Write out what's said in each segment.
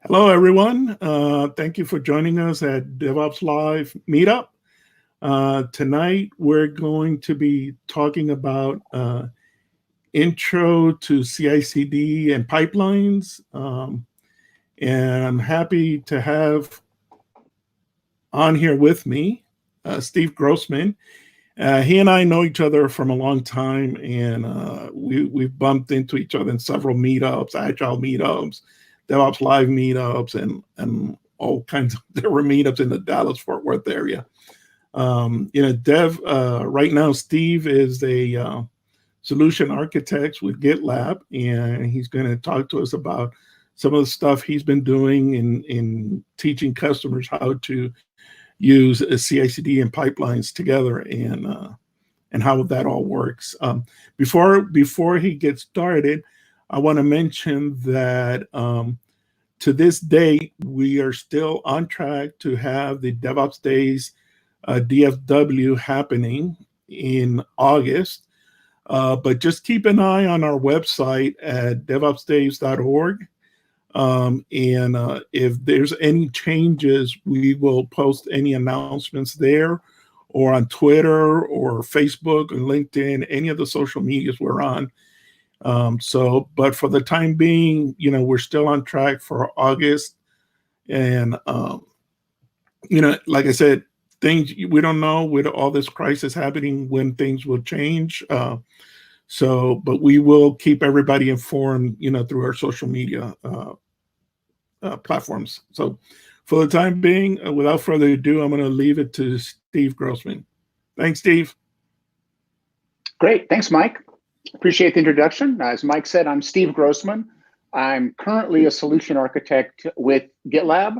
Hello, everyone. Thank you for joining us at DevOps Live Meetup. Tonight, we're going to be talking about intro to CI/CD and pipelines. And I'm happy to have on here with me Steve Grossman. He and I know each other from a long time, and we've bumped into each other in several meetups, agile meetups, DevOps Live meetups, and all kinds of different meetups in the Dallas-Fort Worth area. Right now, Steve is a solution architect with GitLab, and he's going to talk to us about some of the stuff he's been doing in teaching customers how to use CI/CD and pipelines together, and how that all works. Before he gets started, I want to mention that to this date, we are still on track to have the DevOps Days DFW happening in August. But just keep an eye on our website at devopsdays.org. If there's any changes, we will post any announcements there or on Twitter or Facebook and LinkedIn, any of the social medias we're on. But for the time being, we're still on track for August. And, like I said, things we don't know with all this crisis happening when things will change. But we will keep everybody informed, through our social media platforms. So for the time being, without further ado, I'm going to leave it to Steve Grossman. Thanks, Steve. Great. Thanks, Mike. Appreciate the introduction. As Mike said, I'm Steve Grossman. I'm currently a solution architect with GitLab.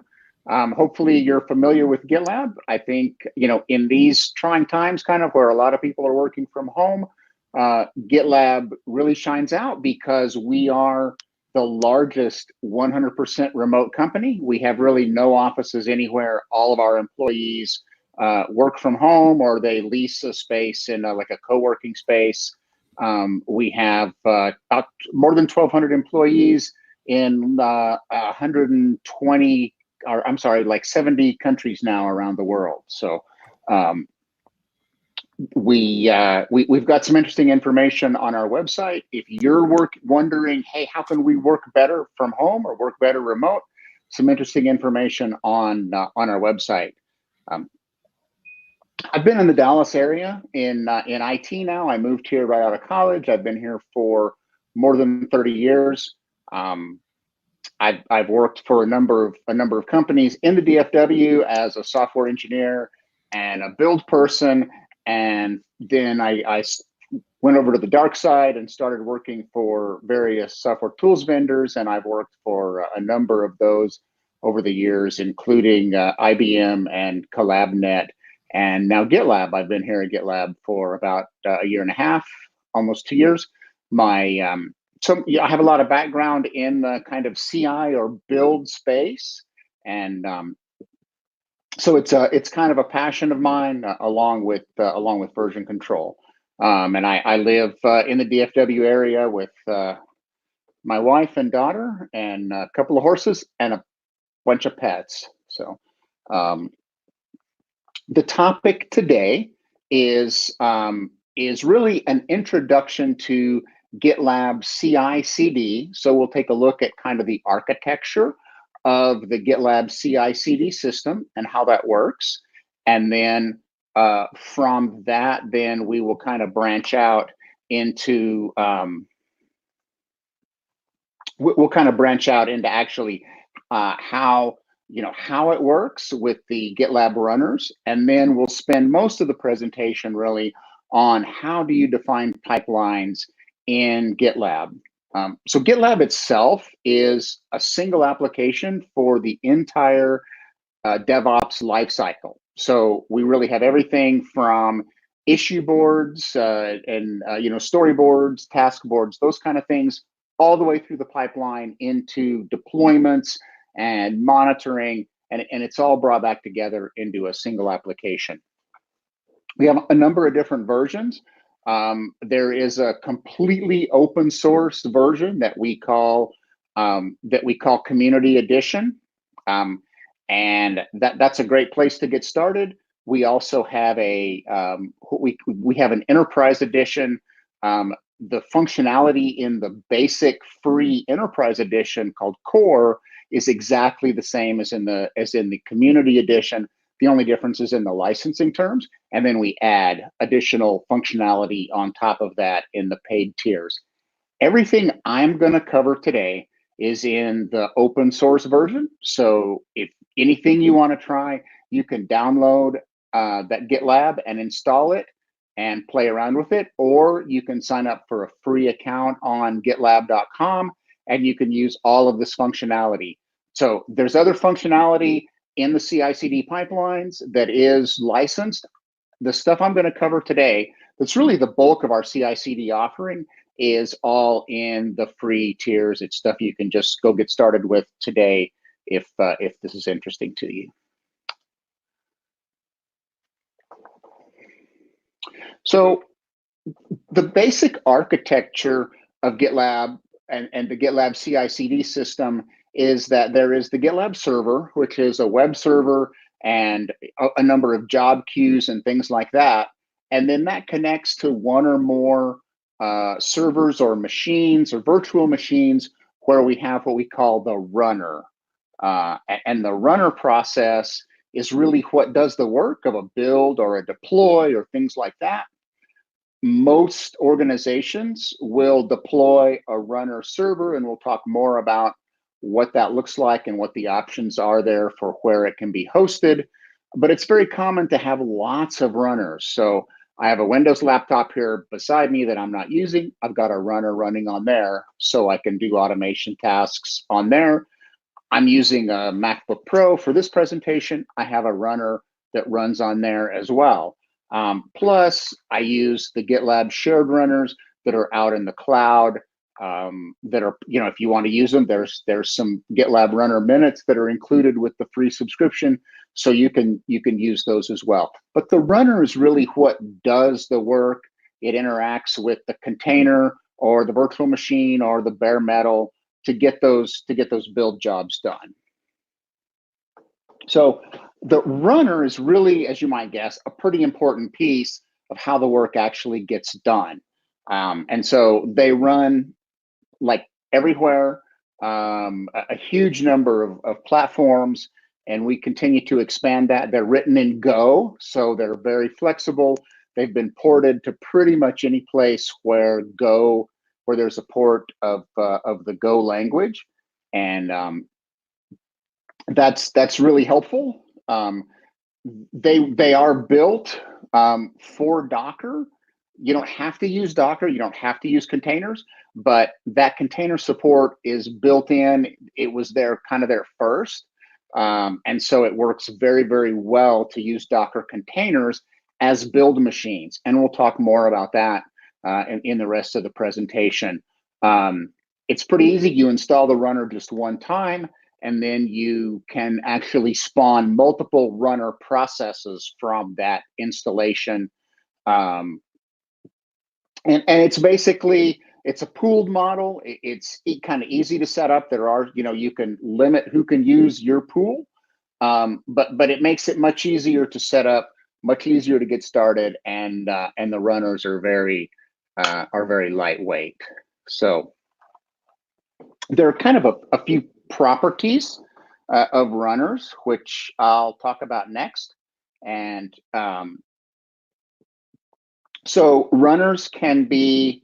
Hopefully you're familiar with GitLab. I think, in these trying times, kind of where a lot of people are working from home, GitLab really shines out because we are the largest 100% remote company. We have really no offices anywhere. All of our employees work from home, or they lease a space in like a co-working space. We have about more than 1,200 employees in 120, or I'm sorry, like 70 countries now around the world. So we've got some interesting information on our website. If you're wondering, hey, how can we work better from home or work better remote? Some interesting information on our website. I've been in the Dallas area in IT now. I moved here right out of college. I've been here for more than 30 years. I've worked for a number of companies in the DFW as a software engineer and a build person. And then I went over to the dark side and started working for various software tools vendors. And I've worked for a number of those over the years, including IBM and CollabNet. And now GitLab. I've been here at GitLab for about a year and a half, almost 2 years. I have a lot of background in the kind of CI or build space, and so it's kind of a passion of mine, along with version control. And I live in the DFW area with my wife and daughter, and a couple of horses and a bunch of pets. So. The topic today is really an introduction to GitLab CI/CD. So we'll take a look at kind of the architecture of the GitLab CI/CD system and how that works. And then from that, then we will kind of branch out into actually how it works with the GitLab runners. And then we'll spend most of the presentation really on how do you define pipelines in GitLab. So GitLab itself is a single application for the entire DevOps lifecycle. So we really have everything from issue boards and storyboards, task boards, those kind of things, all the way through the pipeline into deployments and monitoring, and it's all brought back together into a single application. We have a number of different versions. There is a completely open source version that we call that we call Community Edition. And that's a great place to get started. We also have we have an Enterprise Edition. The functionality in the basic free Enterprise Edition called Core is exactly the same as in the Community Edition. The only difference is in the licensing terms, and then we add additional functionality on top of that in the paid tiers. Everything I'm going to cover today is in the open source version. So if anything you want to try, you can download that GitLab and install it and play around with it, or you can sign up for a free account on gitlab.com and you can use all of this functionality. So there's other functionality in the CI/CD pipelines that is licensed. The stuff I'm going to cover today, that's really the bulk of our CI/CD offering, is all in the free tiers. It's stuff you can just go get started with today if this is interesting to you. So the basic architecture of GitLab and the GitLab CI/CD system is that there is the GitLab server, which is a web server and a number of job queues and things like that. And then that connects to one or more servers or machines or virtual machines where we have what we call the runner. And the runner process is really what does the work of a build or a deploy or things like that. Most organizations will deploy a runner server, and we'll talk more about what that looks like and what the options are there for where it can be hosted. But it's very common to have lots of runners. So I have a Windows laptop here beside me that I'm not using. I've got a runner running on there so I can do automation tasks on there. I'm using a MacBook Pro for this presentation. I have a runner that runs on there as well. Plus, I use the GitLab shared runners that are out in the cloud that are, if you want to use them, there's some GitLab runner minutes that are included with the free subscription. So you can use those as well. But the runner is really what does the work. It interacts with the container or the virtual machine or the bare metal to get those build jobs done. So the runner is really, as you might guess, a pretty important piece of how the work actually gets done. And so they run like everywhere, a huge number of platforms, and we continue to expand that. They're written in Go, so they're very flexible. They've been ported to pretty much any place where there's a port of the Go language, and that's really helpful. They are built for Docker. You don't have to use Docker. You don't have to use containers, but that container support is built in. It was there first. And so it works very, very well to use Docker containers as build machines. And we'll talk more about that in the rest of the presentation. It's pretty easy. You install the runner just one time, and then you can actually spawn multiple runner processes from that installation. And it's basically, it's a pooled model. It's kind of easy to set up. There are, you can limit who can use your pool, but it makes it much easier to set up, much easier to get started, and the runners are very lightweight. So there are kind of a few properties of runners, which I'll talk about next. And so runners can be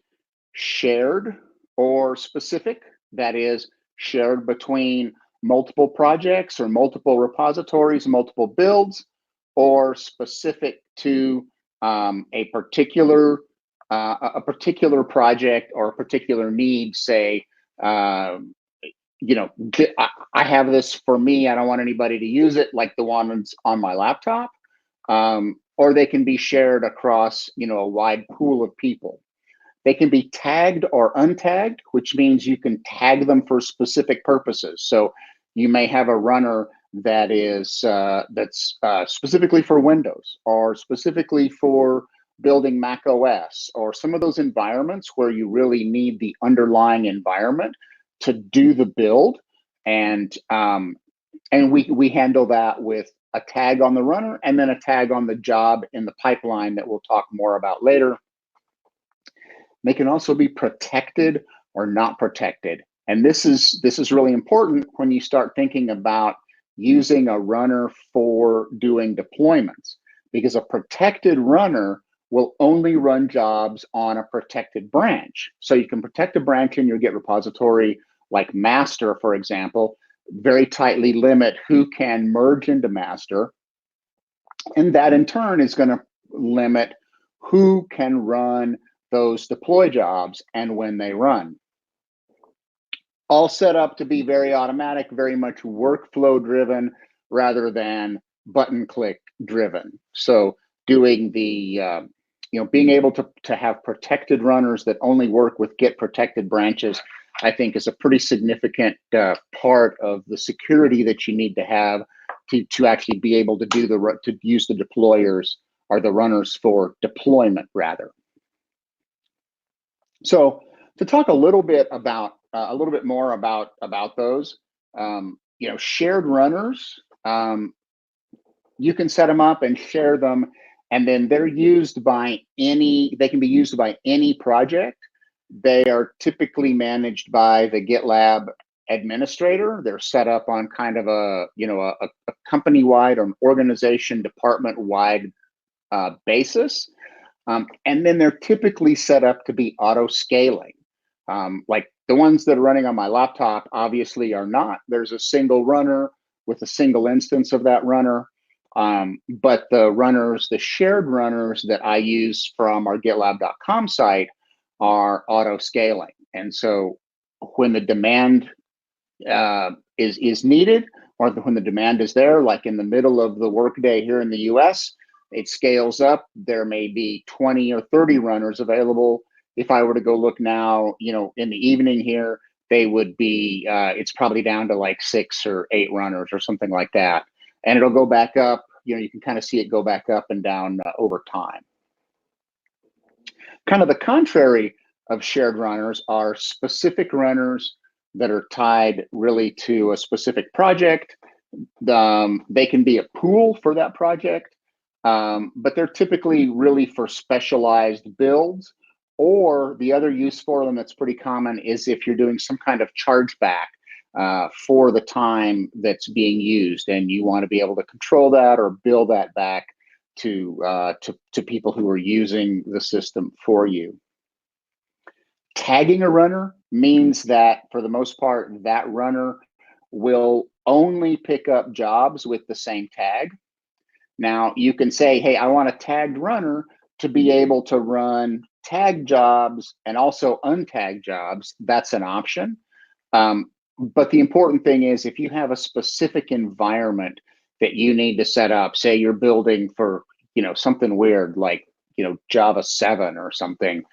shared or specific, that is, shared between multiple projects or multiple repositories, multiple builds, or specific to a particular project or a particular need. Say, I have this for me. I don't want anybody to use it, like the ones on my laptop. Or they can be shared across, a wide pool of people. They can be tagged or untagged, which means you can tag them for specific purposes. So you may have a runner that is that's specifically for Windows or specifically for building Mac OS or some of those environments where you really need the underlying environment to do the build, and we handle that with a tag on the runner and then a tag on the job in the pipeline that we'll talk more about later. They can also be protected or not protected. And this is really important when you start thinking about using a runner for doing deployments, because a protected runner will only run jobs on a protected branch. So you can protect a branch in your Git repository, like master, for example, very tightly limit who can merge into master. And that in turn is going to limit who can run those deploy jobs and when they run. All set up to be very automatic, very much workflow driven rather than button click driven. So doing the, being able to have protected runners that only work with Git protected branches, I think is a pretty significant part of the security that you need to have to actually be able to to use the deployers or the runners for deployment rather. So to talk a little bit more about those, shared runners, you can set them up and share them, and then they're used by they can be used by any project. They are typically managed by the GitLab administrator. They're set up on kind of a company-wide or an organization department-wide basis. And then they're typically set up to be auto-scaling. Like the ones that are running on my laptop obviously are not. There's a single runner with a single instance of that runner. But the shared runners that I use from our GitLab.com site are auto-scaling. And so when the demand is needed, or when the demand is there, like in the middle of the workday here in the US, it scales up. There may be 20 or 30 runners available. If I were to go look now, in the evening here, they would be, it's probably down to like 6 or 8 runners or something like that. And it'll go back up. You can kind of see it go back up and down over time. Kind of the contrary of shared runners are specific runners that are tied really to a specific project. They can be a pool for that project, but they're typically really for specialized builds. Or the other use for them that's pretty common is if you're doing some kind of chargeback for the time that's being used, and you want to be able to control that or bill that back to people who are using the system for you. Tagging a runner means that for the most part, that runner will only pick up jobs with the same tag. Now you can say, hey, I want a tagged runner to be able to run tag jobs and also untagged jobs. That's an option. But the important thing is if you have a specific environment that you need to set up, say you're building for, something weird like, Java 7 or something,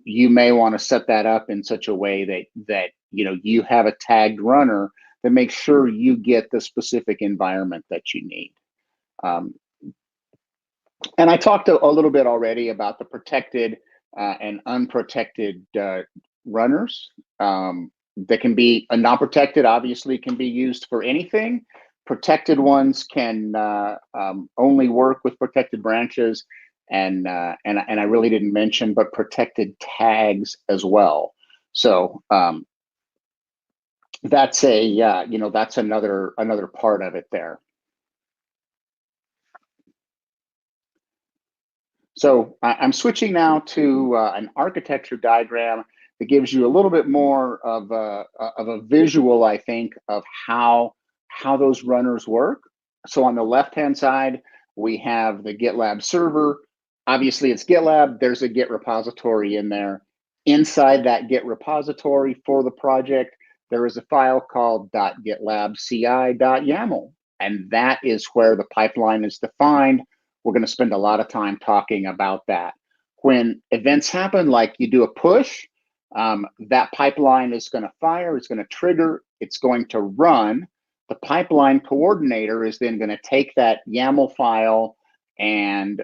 you may want to set that up in such a way that you have a tagged runner that makes sure you get the specific environment that you need. And I talked a little bit already about the protected and unprotected runners. That can be not protected, obviously can be used for anything. Protected ones can only work with protected branches, and I really didn't mention, but protected tags as well. So that's that's another part of it there. So I'm switching now to an architecture diagram that gives you a little bit more of a visual, I think, of how those runners work. So on the left-hand side, we have the GitLab server. Obviously, it's GitLab. There's a Git repository in there. Inside that Git repository for the project, there is a file called .gitlabci.yaml, and that is where the pipeline is defined. We're going to spend a lot of time talking about that. When events happen, like you do a push, that pipeline is going to fire, it's going to trigger, it's going to run. The pipeline coordinator is then going to take that YAML file and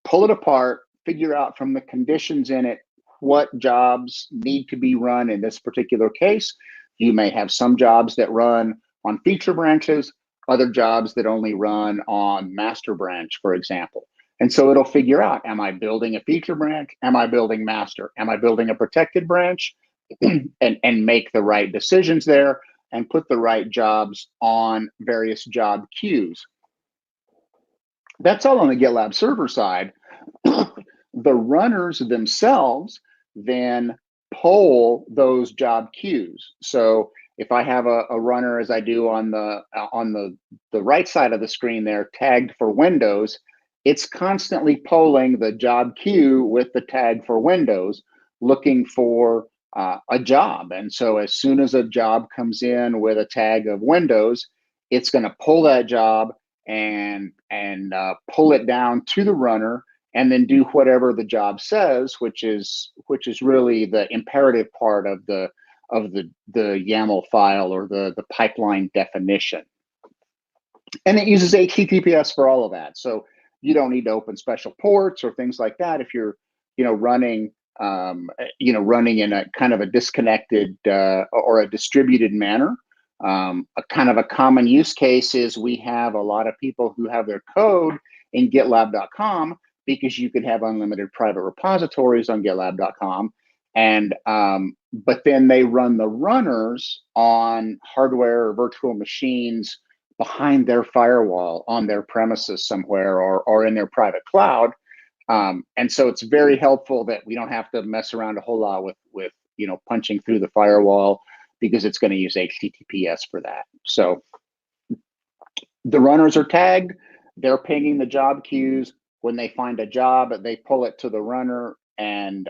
pull it apart, figure out from the conditions in it what jobs need to be run in this particular case. You may have some jobs that run on feature branches, other jobs that only run on master branch, for example. And so it'll figure out, am I building a feature branch? Am I building master? Am I building a protected branch? and make the right decisions there and put the right jobs on various job queues. That's all on the GitLab server side. The runners themselves then poll those job queues. So if I have a runner, as I do on the right side of the screen there, tagged for Windows, it's constantly polling the job queue with the tag for Windows, looking for a job. And so as soon as a job comes in with a tag of Windows, it's going to pull that job and pull it down to the runner, and then do whatever the job says, which is really the imperative part of the YAML file, or the pipeline definition. And it uses HTTPS for all of that. So you don't need to open special ports or things like that if you're running in a kind of a disconnected or a distributed manner. A kind of a common use case is we have a lot of people who have their code in GitLab.com, because you could have unlimited private repositories on GitLab.com, and but then they run the runners on hardware or virtual machines behind their firewall on their premises somewhere, or in their private cloud. And so it's very helpful that we don't have to mess around a whole lot with punching through the firewall, because it's going to use HTTPS for that. So the runners are tagged, they're pinging the job queues. When they find a job, they pull it to the runner and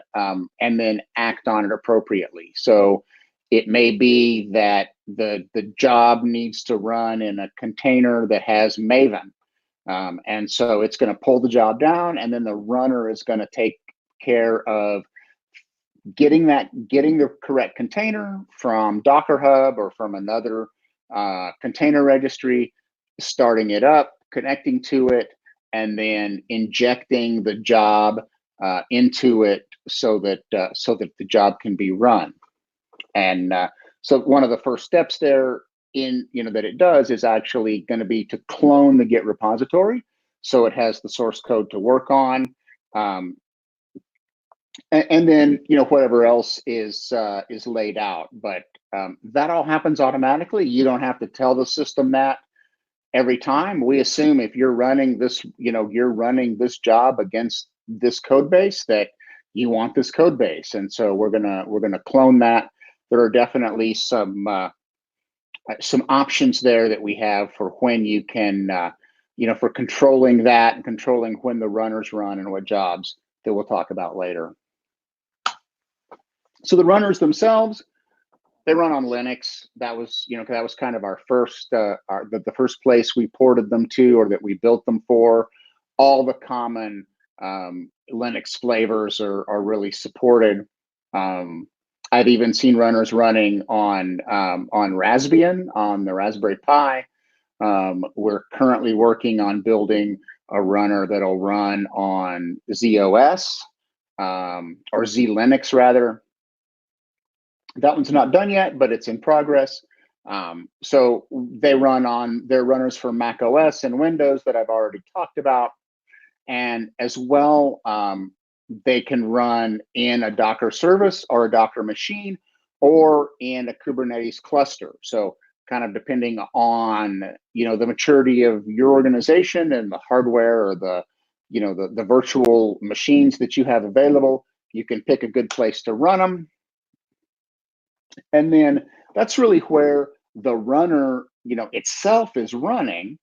then act on it appropriately. So it may be that the job needs to run in a container that has Maven. And so it's going to pull the job down, and then the runner is going to take care of getting the correct container from Docker Hub or from another container registry, starting it up, connecting to it, and then injecting the job into it so that the job can be run. And so one of the first steps there that it does is actually going to be to clone the Git repository, so it has the source code to work on. And then whatever else is laid out, but that all happens automatically. You don't have to tell the system that every time. We assume if you're running this, you're running this job against this code base, that you want this code base, and so we're gonna clone that. There are definitely some options there that we have for when you can, for controlling that and controlling when the runners run and what jobs, that we'll talk about later. So the runners themselves, they run on Linux. That was kind of our first, the first place we ported them to, or that we built them for. All the common Linux flavors are really supported. I've even seen runners running on Raspbian, on the Raspberry Pi. We're currently working on building a runner that'll run on ZOS, or ZLinux rather. That one's not done yet, but it's in progress. So they run on their runners for Mac OS and Windows that I've already talked about. And as well, they can run in a Docker service or a Docker machine, or in a Kubernetes cluster. So kind of depending on, the maturity of your organization and the hardware, or the virtual machines that you have available, you can pick a good place to run them. And then that's really where the runner, itself is running,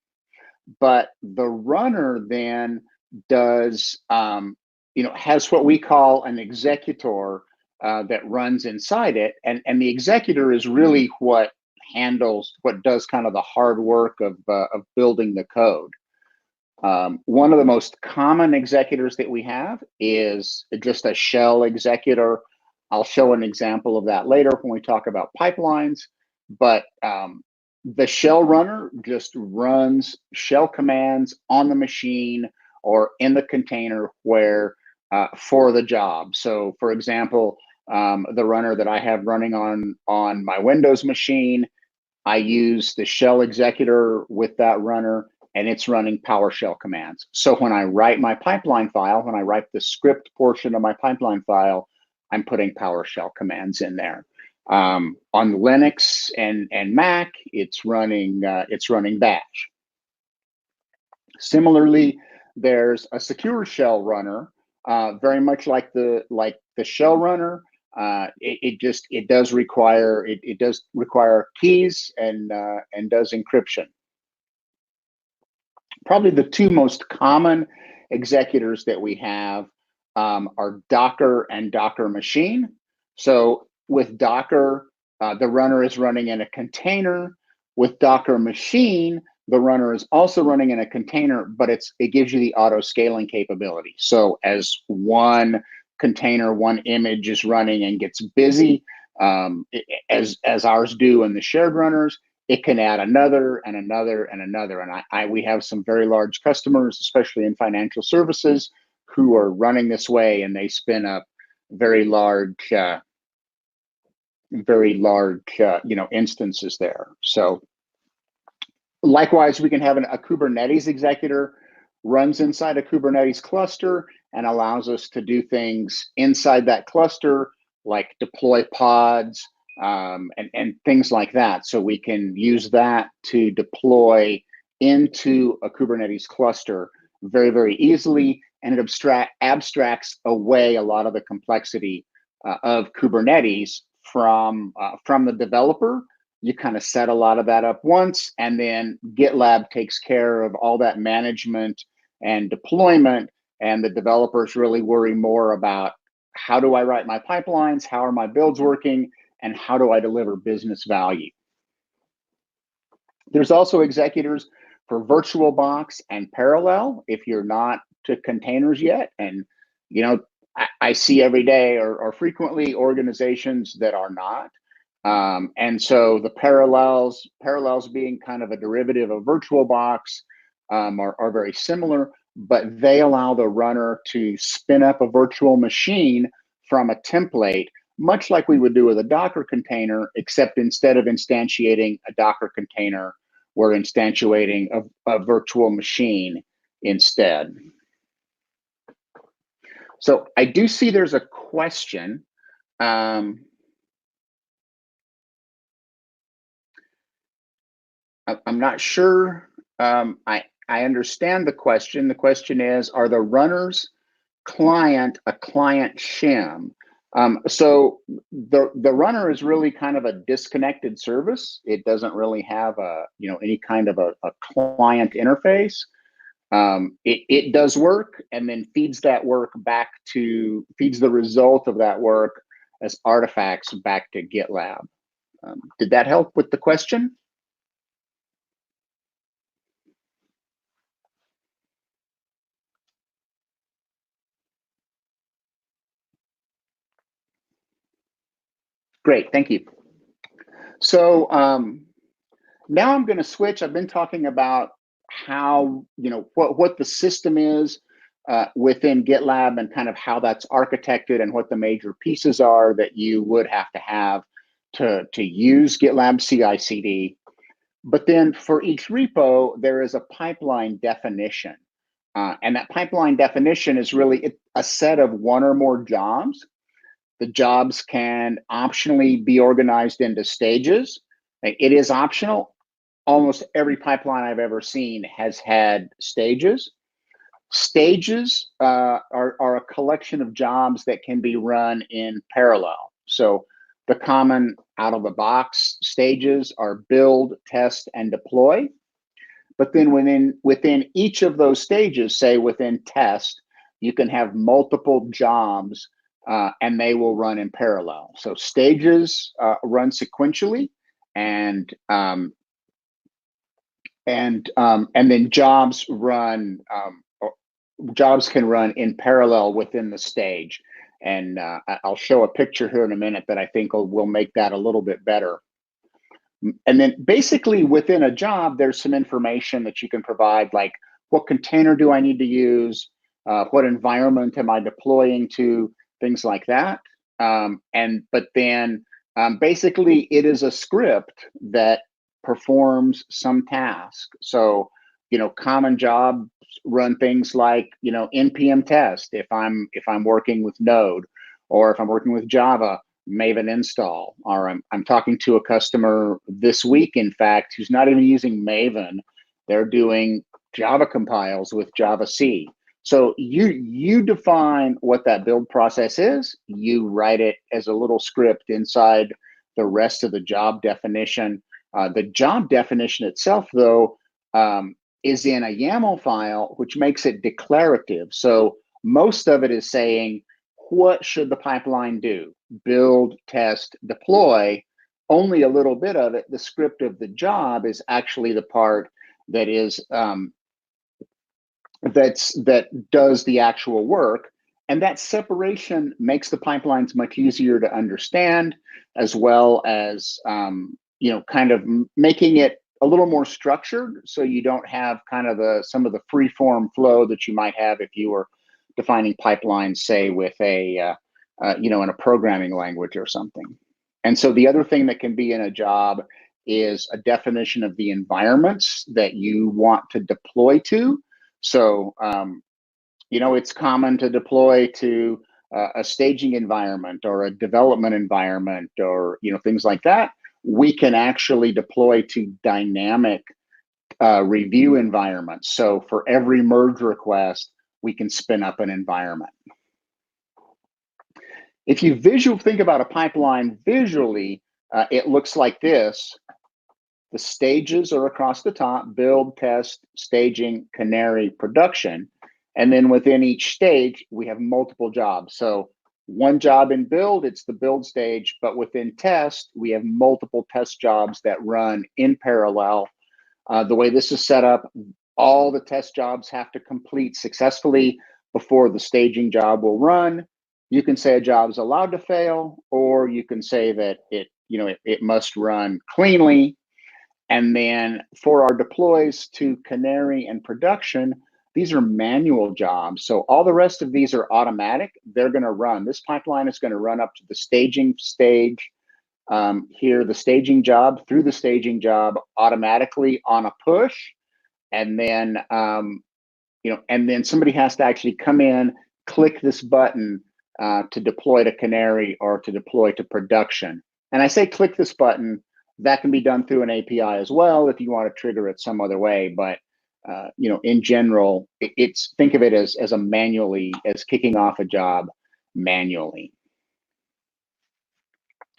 but the runner then does, has what we call an executor that runs inside it. And the executor is really what does kind of the hard work of building the code. One of the most common executors that we have is just a shell executor. I'll show an example of that later when we talk about pipelines, but the shell runner just runs shell commands on the machine or in the container where for the job. So for example, the runner that I have running on my Windows machine, I use the shell executor with that runner, and it's running PowerShell commands. So when I write my pipeline file, when I write the script portion of my pipeline file, I'm putting PowerShell commands in there. On Linux and Mac, it's running Bash. Similarly, there's a secure shell runner, very much like the shell runner. It does require keys and does encryption. Probably the two most common executors that we have are Docker and Docker Machine. So with Docker, the runner is running in a container. With Docker Machine, the runner is also running in a container, but it gives you the auto scaling capability. So as one container, one image is running and gets busy, as ours do in the shared runners, it can add another and another and another. And we have some very large customers, especially in financial services, who are running this way, and they spin up very large instances there. So likewise, we can have a Kubernetes executor runs inside a Kubernetes cluster and allows us to do things inside that cluster, like deploy pods and things like that. So we can use that to deploy into a Kubernetes cluster very, very easily, and it abstracts away a lot of the complexity of Kubernetes from the developer. You kind of set a lot of that up once, and then GitLab takes care of all that management and deployment, and the developers really worry more about how do I write my pipelines, how are my builds working, and how do I deliver business value. There's also executors for VirtualBox and Parallel if you're not to containers yet. And I see every day or frequently organizations that are not. And so the parallels being kind of a derivative of VirtualBox are very similar, but they allow the runner to spin up a virtual machine from a template, much like we would do with a Docker container, except instead of instantiating a Docker container, we're instantiating a virtual machine instead. So I do see there's a question. I'm not sure I understand the question. The question is, are the runners client a client shim? So the runner is really kind of a disconnected service. It doesn't really have any kind of a client interface. It does work and then feeds that work feeds the result of that work as artifacts back to GitLab. Did that help with the question? Great, thank you. So now I'm going to switch. I've been talking about how, what the system is within GitLab and kind of how that's architected and what the major pieces are that you would have to use GitLab CI/CD. But then for each repo, there is a pipeline definition. And that pipeline definition is really a set of one or more jobs. The jobs can optionally be organized into stages. It is optional. Almost every pipeline I've ever seen has had stages. Stages are a collection of jobs that can be run in parallel. So the common out-of-the-box stages are build, test, and deploy. But then within each of those stages, say within test, you can have multiple jobs and they will run in parallel. So stages run sequentially, and then jobs can run in parallel within the stage. And I'll show a picture here in a minute that I think will make that a little bit better. And then basically within a job, there's some information that you can provide, like what container do I need to use? What environment am I deploying to? Things like that. But then basically it is a script that performs some task. So, common jobs run things like, npm test if I'm working with Node, or if I'm working with Java, Maven install. Or I'm talking to a customer this week, in fact, who's not even using Maven. They're doing Java compiles with Java C. So you define what that build process is. You write it as a little script inside the rest of the job definition. The job definition itself, though, is in a YAML file, which makes it declarative. So most of it is saying, what should the pipeline do? Build, test, deploy. Only a little bit of it, the script of the job, is actually the part that is that does the actual work. And that separation makes the pipelines much easier to understand, as well as kind of making it a little more structured, so you don't have kind of some of the free form flow that you might have if you were defining pipelines, say, with a in a programming language or something. And so the other thing that can be in a job is a definition of the environments that you want to deploy to. So, it's common to deploy to a staging environment or a development environment, or, things like that. We can actually deploy to dynamic review environments. So for every merge request, we can spin up an environment. If you think about a pipeline visually, it looks like this. The stages are across the top: build, test, staging, canary, production. And then within each stage, we have multiple jobs. So one job in build, it's the build stage, but within test, we have multiple test jobs that run in parallel. The way this is set up, all the test jobs have to complete successfully before the staging job will run. You can say a job is allowed to fail, or you can say that it must run cleanly. And then for our deploys to canary and production, these are manual jobs. So all the rest of these are automatic. They're going to run. This pipeline is going to run up to the staging stage. Here, the staging job, through the staging job automatically on a push. And then, and then somebody has to actually come in, click this button to deploy to canary or to deploy to production. And I say click this button. That can be done through an API as well if you want to trigger it some other way. But in general, think of it as kicking off a job manually.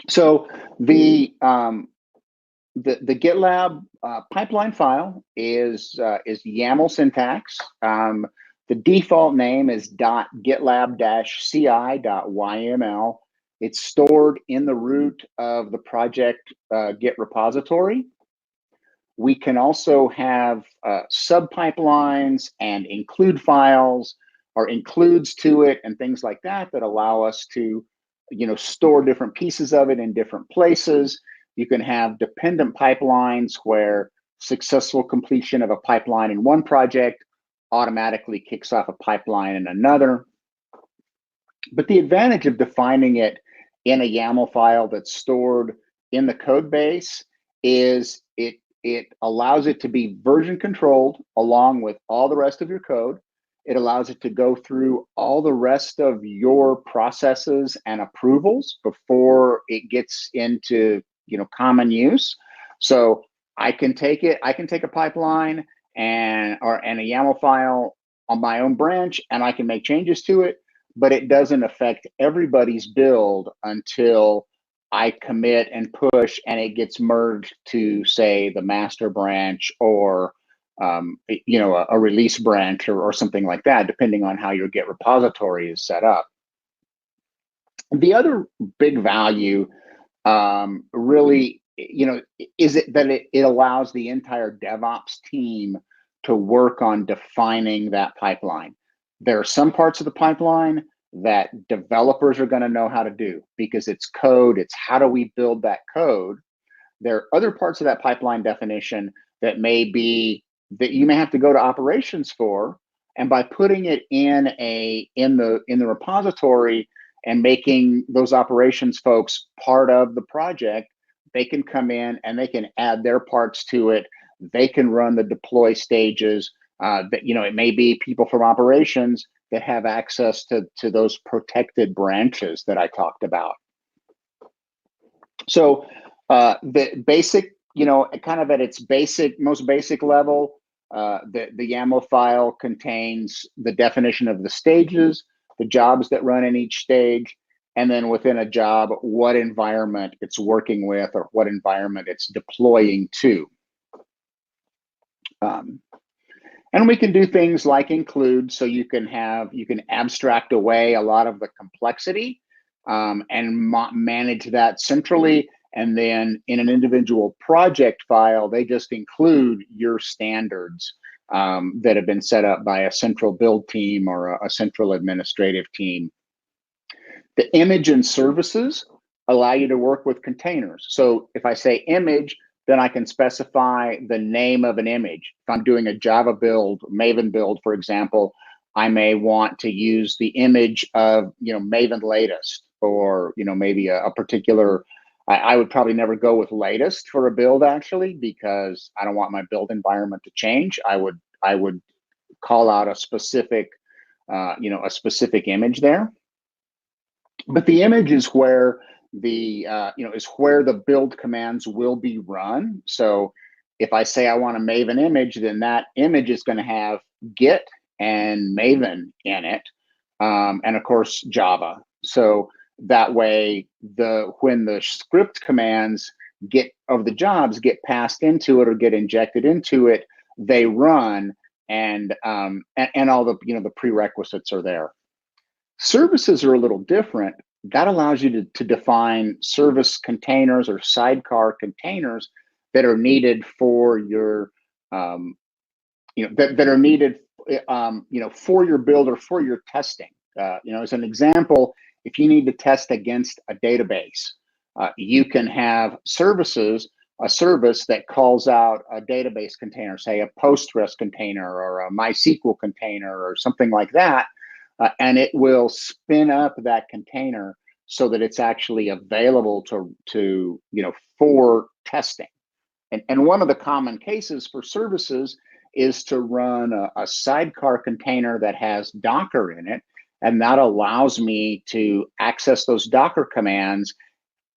So the GitLab pipeline file is YAML syntax. The default name is .gitlab-ci.yml. It's stored in the root of the project Git repository. We can also have sub-pipelines and include files or includes to it and things like that allow us to store different pieces of it in different places. You can have dependent pipelines where successful completion of a pipeline in one project automatically kicks off a pipeline in another. But the advantage of defining it in a YAML file that's stored in the code base is it allows it to be version controlled along with all the rest of your code. It allows it to go through all the rest of your processes and approvals before it gets into common use. So I can take a pipeline and a YAML file on my own branch, and I can make changes to it, but it doesn't affect everybody's build until I commit and push and it gets merged to, say, the master branch or a release branch or something like that, depending on how your Git repository is set up. The other big value really, is that it allows the entire DevOps team to work on defining that pipeline. There are some parts of the pipeline that developers are going to know how to do because it's code. It's how do we build that code. There are other parts of that pipeline definition that you may have to go to operations for, And by putting it in the repository and making those operations folks part of the project, they can come in and they can add their parts to it. They can run the deploy stages. That, you know, it may be people from operations that have access to those protected branches that I talked about. So the basic, you know, kind of at its most basic level, the YAML file contains the definition of the stages, the jobs that run in each stage, and then within a job, what environment it's working with or what environment it's deploying to. And we can do things like include, so you can abstract away a lot of the complexity and manage that centrally. And then in an individual project file, they just include your standards that have been set up by a central build team or a central administrative team. The image and services allow you to work with containers. So if I say image, then I can specify the name of an image. If I'm doing a Java build, Maven build, for example, I may want to use the image of, you know, Maven latest, or, you know, maybe a particular, I would probably never go with latest for a build, actually, because I don't want my build environment to change. I would call out a specific, you know, a specific image there. But the image is where the the build commands will be run. So if I say I want a Maven image, then that image is going to have Git and Maven in it, and of course Java. So that way, when the script commands of the jobs get passed into it or get injected into it, they run, and all the, you know, the prerequisites are there. Services are a little different. That allows you to define service containers or sidecar containers that are needed for your, you know, that are needed, you know, for your build or for your testing. You know, as an example, if you need to test against a database, you can have services, a service that calls out a database container, say a Postgres container or a MySQL container or something like that. And it will spin up that container so that it's actually available to you know, for testing. And one of the common cases for services is to run a sidecar container that has Docker in it, and that allows me to access those Docker commands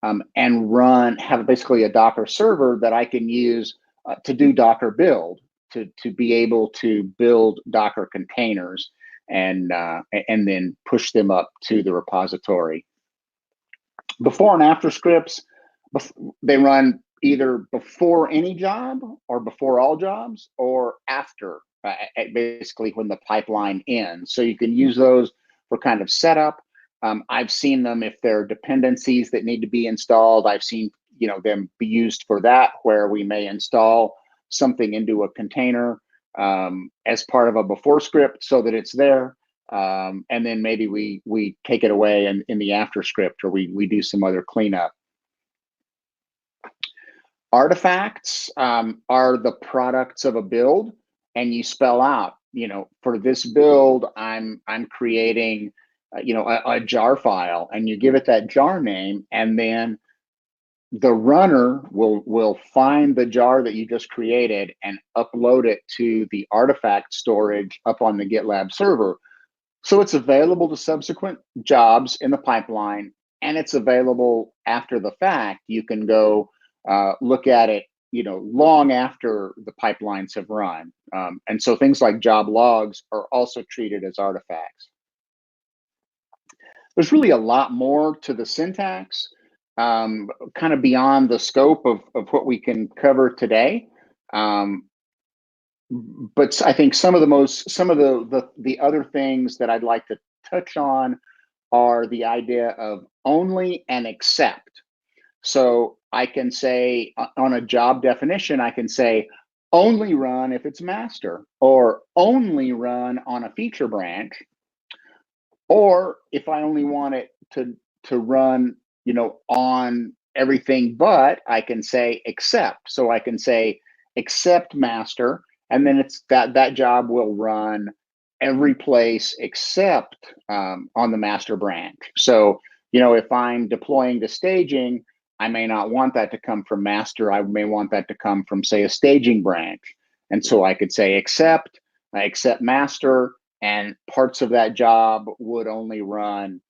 and have basically a Docker server that I can use to do Docker build, to be able to build Docker containers and then push them up to the repository. Before and after scripts, they run either before any job or before all jobs, or after, basically when the pipeline ends. So you can use those for kind of setup. I've seen them if there are dependencies that need to be installed. I've seen, you know, them be used for that, where we may install something into a container as part of a before script so that it's there. And then maybe we take it away in the after script, or we do some other cleanup. Artifacts are the products of a build, and you spell out, you know, for this build, I'm creating, you know, a jar file, and you give it that jar name, and then the runner will find the jar that you just created and upload it to the artifact storage up on the GitLab server. So it's available to subsequent jobs in the pipeline, and it's available after the fact. You can go look at it, you know, long after the pipelines have run. And so things like job logs are also treated as artifacts. There's really a lot more to the syntax, kind of beyond the scope of what we can cover today. But I think some of the other things that I'd like to touch on are the idea of only and except. So I can say on a job definition, I can say only run if it's master, or only run on a feature branch, or if I only want it to run, you know, on everything, but I can say except. So I can say except master, and then it's that job will run every place except on the master branch. So, if I'm deploying to staging, I may not want that to come from master. I may want that to come from, say, a staging branch. And so I could say except master, and parts of that job would only run,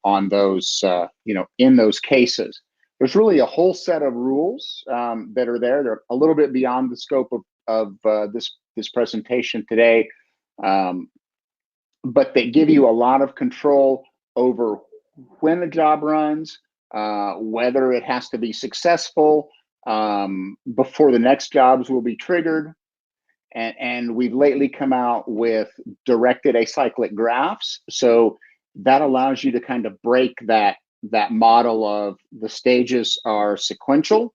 on those, in those cases. There's really a whole set of rules that are there. They're a little bit beyond the scope of this presentation today, but they give you a lot of control over when a job runs, whether it has to be successful before the next jobs will be triggered. And we've lately come out with directed acyclic graphs. So that allows you to kind of break that model of the stages are sequential,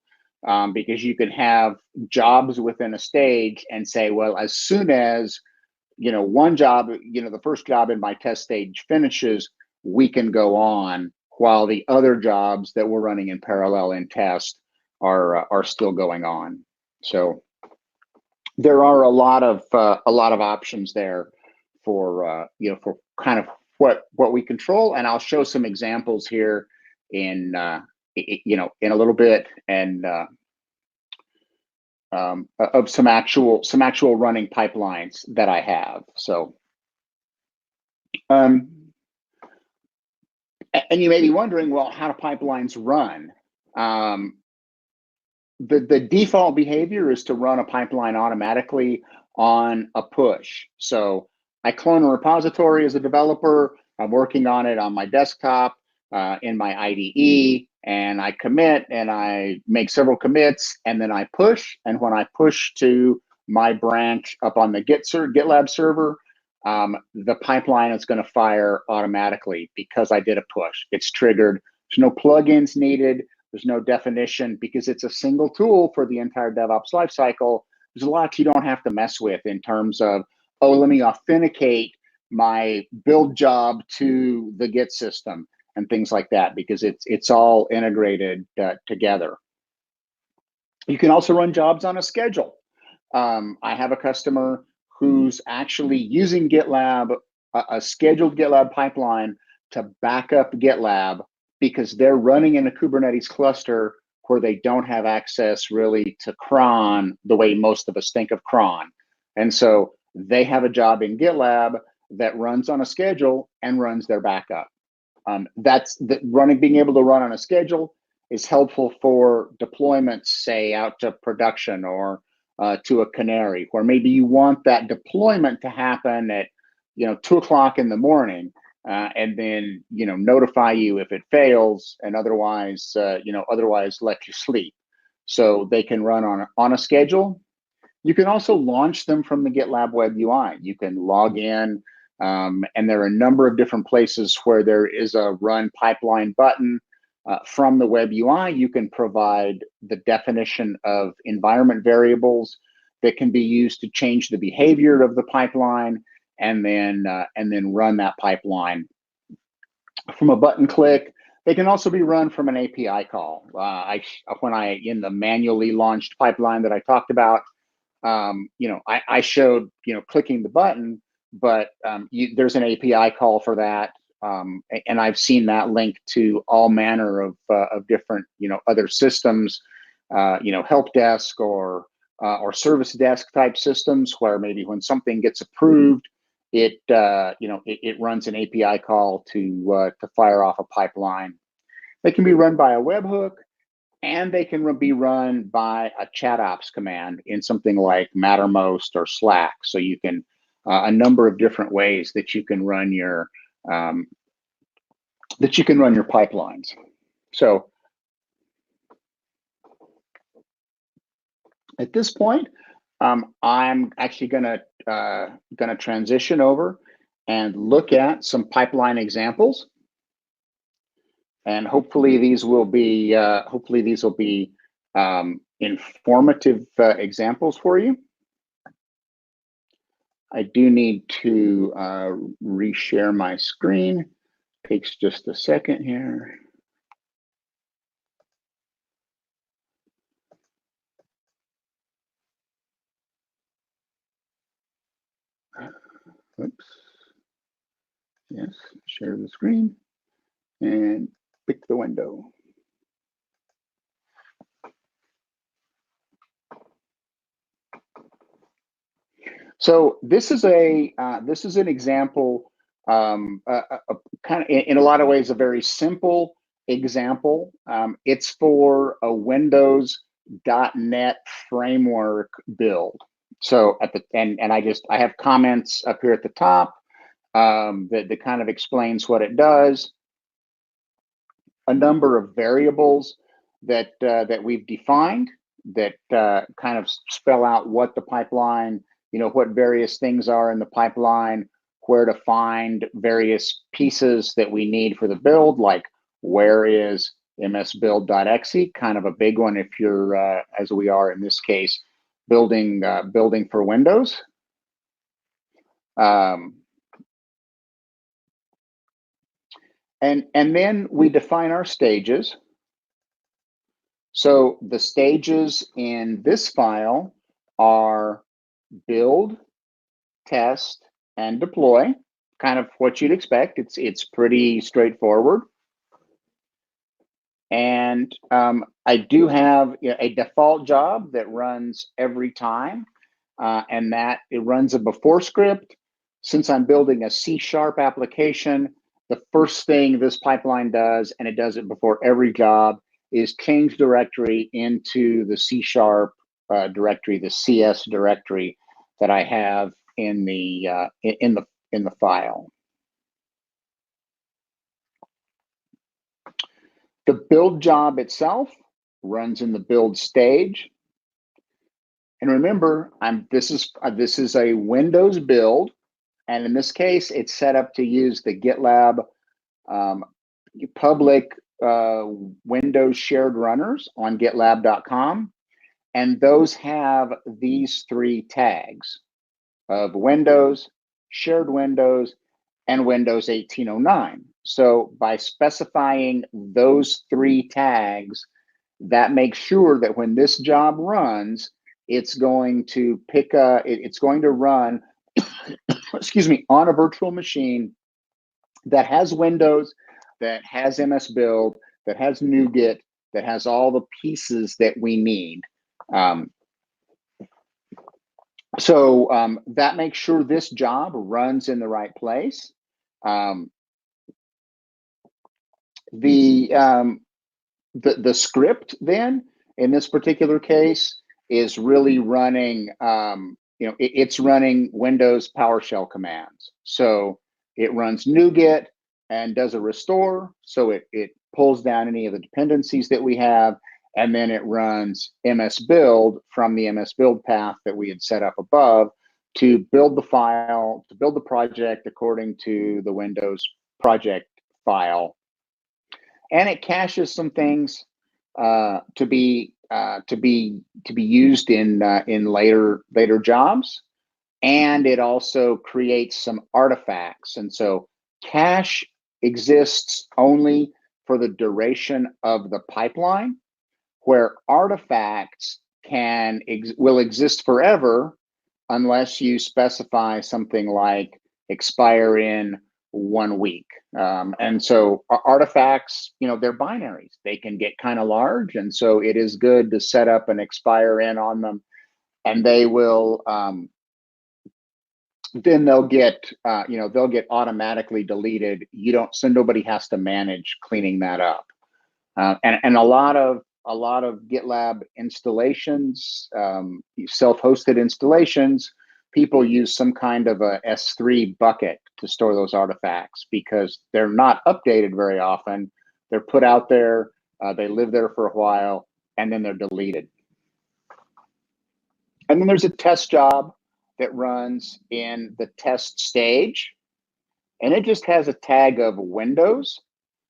because you can have jobs within a stage and say, well, as soon as one job, the first job in my test stage finishes, we can go on, while the other jobs that we're running in parallel in test are still going on. So there are a lot of options there for for kind of what we control, and I'll show some examples here in in a little bit, and of some actual running pipelines that I have. So, and you may be wondering, well, how do pipelines run? The default behavior is to run a pipeline automatically on a push. So I clone a repository as a developer. I'm working on it on my desktop in my IDE, and I commit, and I make several commits, and then I push. And when I push to my branch up on the GitLab server, the pipeline is going to fire automatically because I did a push. It's triggered. There's no plugins needed. There's no definition, because it's a single tool for the entire DevOps lifecycle. There's a lot you don't have to mess with in terms of, oh, let me authenticate my build job to the Git system and things like that, because it's all integrated together. You can also run jobs on a schedule. I have a customer who's actually using GitLab, a scheduled GitLab pipeline, to back up GitLab, because they're running in a Kubernetes cluster where they don't have access really to cron the way most of us think of cron. And so they have a job in GitLab that runs on a schedule and runs their backup. Being able to run on a schedule is helpful for deployments, say, out to production or to a canary, where maybe you want that deployment to happen at 2 o'clock in the morning. And then notify you if it fails, and otherwise let you sleep. So they can run on a schedule. You can also launch them from the GitLab web UI. You can log in, and there are a number of different places where there is a run pipeline button. From the web UI, you can provide the definition of environment variables that can be used to change the behavior of the pipeline, and then run that pipeline from a button click. They can also be run from an API call. In the manually launched pipeline that I talked about, I showed clicking the button, but there's an API call for that, and I've seen that linked to all manner of different other systems, help desk or service desk type systems, where maybe when something gets approved, it runs an API call to fire off a pipeline. They can be run by a webhook, and they can be run by a chat ops command in something like Mattermost or Slack. So you can a number of different ways that you can run your pipelines. So at this point, I'm actually going to transition over and look at some pipeline examples, and hopefully these will be informative examples for you. I do need to reshare my screen. Takes just a second here. Oops. Yes, share the screen and pick the window. So this is an example, kind of in a lot of ways a very simple example. It's for a Windows.NET framework build. So at the and I have comments up here at the top that kind of explains what it does. A number of variables that we've defined that kind of spell out what the pipeline, what various things are in the pipeline, where to find various pieces that we need for the build, like where is msbuild.exe, kind of a big one if you're, as we are in this case, building for Windows. And then we define our stages. So the stages in this file are build, test, and deploy, kind of what you'd expect. It's pretty straightforward. And I do have a default job that runs every time, and that it runs a before script. Since I'm building a C# application, the first thing this pipeline does, and it does it before every job, is change directory into the C# directory, the CS directory that I have in the file. The build job itself runs in the build stage. And remember, this is a Windows build, and in this case, it's set up to use the GitLab public Windows shared runners on GitLab.com, and those have these three tags of Windows, shared Windows, and Windows 1809. So by specifying those three tags, that makes sure that when this job runs, it's going to it's going to run, excuse me, on a virtual machine that has Windows, that has MS Build, that has NuGet, that has all the pieces that we need. So that makes sure this job runs in the right place. The script then, in this particular case, is really running, it's running Windows PowerShell commands. So it runs NuGet and does a restore. So it pulls down any of the dependencies that we have, and then it runs MS Build from the MS Build path that we had set up above to build the file, to build the project according to the Windows project file. And it caches some things to be used in later jobs, and it also creates some artifacts. And so cache exists only for the duration of the pipeline, where artifacts will exist forever unless you specify something like expire in 1 week. And so artifacts, they're binaries. They can get kind of large. And so it is good to set up an expire in on them, and they will, then they'll get automatically deleted. So nobody has to manage cleaning that up. And a lot of GitLab installations, self-hosted installations, people use some kind of a S3 bucket to store those artifacts because they're not updated very often. They're put out there, they live there for a while, and then they're deleted. And then there's a test job that runs in the test stage, and it just has a tag of Windows.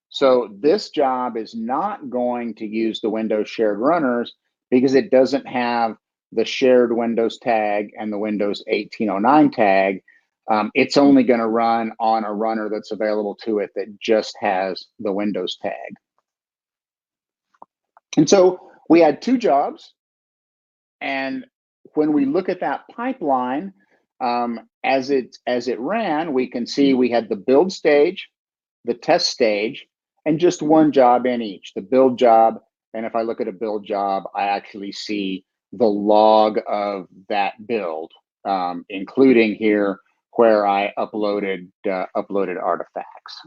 So this job is not going to use the Windows shared runners because it doesn't have the shared Windows tag and the Windows 1809 tag. It's only going to run on a runner that's available to it that just has the Windows tag. And so we had two jobs. And when we look at that pipeline, as it ran, we can see we had the build stage, the test stage, and just one job in each, the build job. And if I look at a build job, I actually see the log of that build, including here where I uploaded artifacts.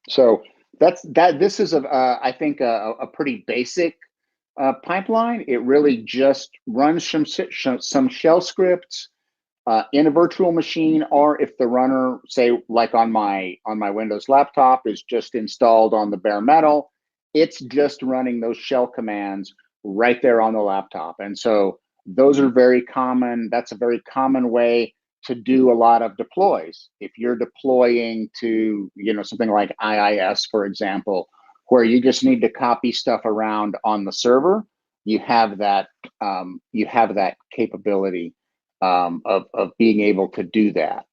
So this is I think a pretty basic pipeline. It really just runs some shell scripts in a virtual machine, or if the runner, say like on my Windows laptop, is just installed on the bare metal, it's just running those shell commands right there on the laptop. And so those are very common. That's a very common way to do a lot of deploys. If you're deploying to, something like IIS, for example, where you just need to copy stuff around on the server, you have that capability of being able to do that.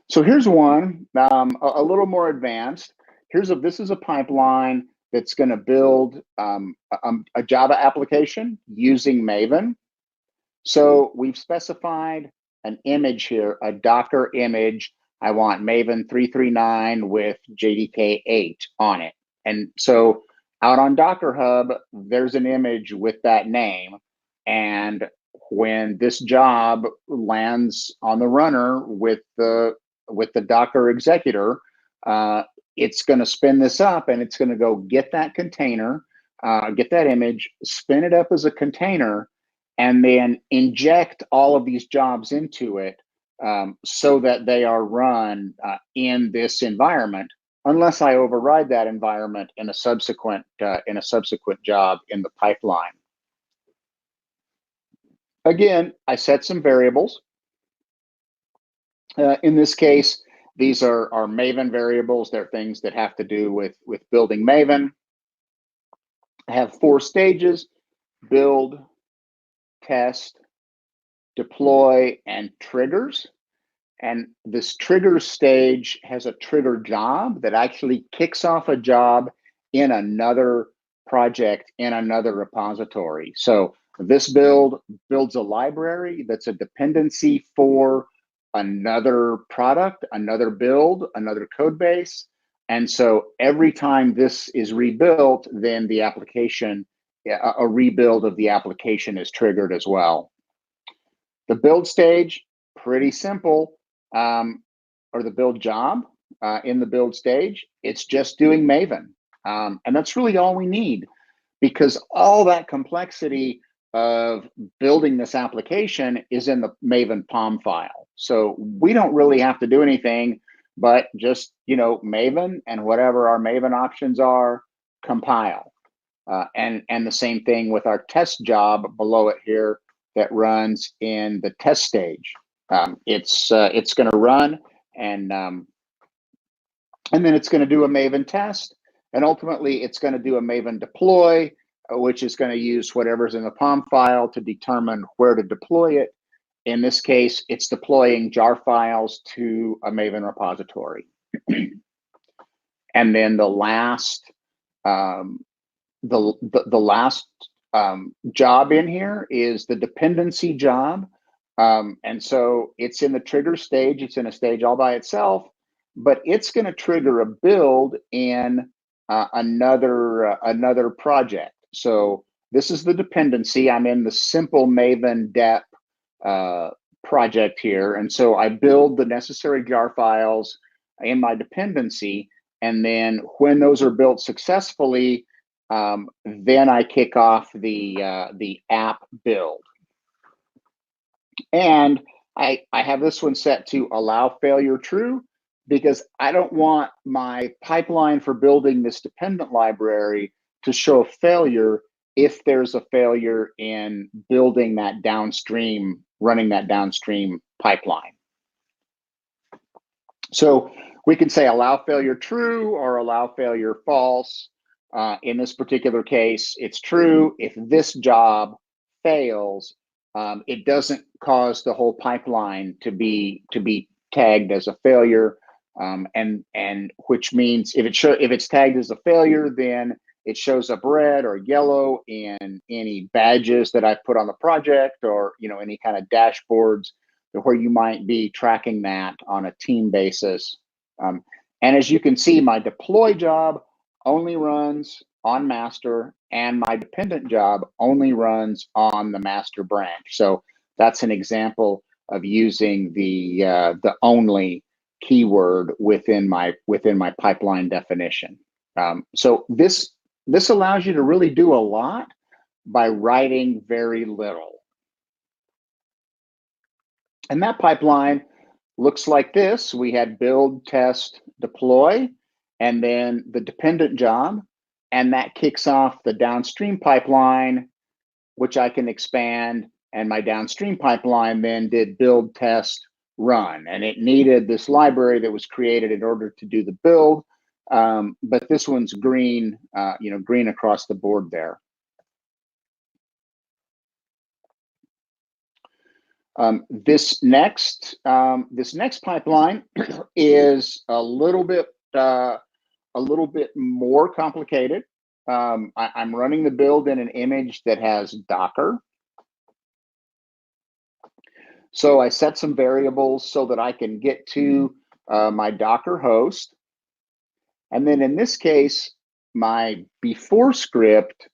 So here's one a little more advanced. This is a pipeline that's going to build a Java application using Maven. So we've specified an image here, a Docker image. I want Maven 339 with JDK 8 on it. And so out on Docker Hub, there's an image with that name. And when this job lands on the runner with the Docker Executor, it's going to spin this up, and it's going to go get that container, get that image, spin it up as a container, and then inject all of these jobs into it so that they are run in this environment, unless I override that environment in a subsequent job in the pipeline. Again, I set some variables. In this case, these are Maven variables. They're things that have to do with building Maven. I have 4 stages: build, test, deploy, and triggers. And this trigger stage has a trigger job that actually kicks off a job in another project in another repository. So this build builds a library that's a dependency for another product, another build, another code base. And so every time this is rebuilt, then the application, a rebuild of the application is triggered as well. The build stage, pretty simple, or the build job in the build stage, it's just doing Maven. And that's really all we need, because all that complexity of building this application is in the Maven POM file. So we don't really have to do anything but just, Maven and whatever our Maven options are, compile. And the same thing with our test job below it here that runs in the test stage. It's going to run, and then it's going to do a Maven test, and ultimately it's going to do a Maven deploy, which is going to use whatever's in the POM file to determine where to deploy it. In this case, it's deploying jar files to a Maven repository. And then the last job in here is the dependency job. And so it's in the trigger stage. It's in a stage all by itself, but it's going to trigger a build in another project. So this is the dependency. I'm in the simple Maven dep project here. And so I build the necessary jar files in my dependency. And then when those are built successfully, then I kick off the app build. And I have this one set to allow failure true, because I don't want my pipeline for building this dependent library to show a failure if there's a failure in building that downstream, running that downstream pipeline. So we can say allow failure true or allow failure false. In this particular case, it's true. If this job fails, it doesn't cause the whole pipeline to be tagged as a failure, and which means if it's tagged as a failure, then it shows up red or yellow in any badges that I put on the project, or any kind of dashboards where you might be tracking that on a team basis. And as you can see, my deploy job only runs on master, and my dependent job only runs on the master branch. So that's an example of using the only keyword within my pipeline definition. So this allows you to really do a lot by writing very little. And that pipeline looks like this. We had build, test, deploy, and then the dependent job. And that kicks off the downstream pipeline, which I can expand. And my downstream pipeline then did build, test, run. And it needed this library that was created in order to do the build. But this one's green, green across the board there. This next pipeline is a little bit more complicated. I'm running the build in an image that has Docker. So I set some variables so that I can get to my Docker host. And then in this case, my before script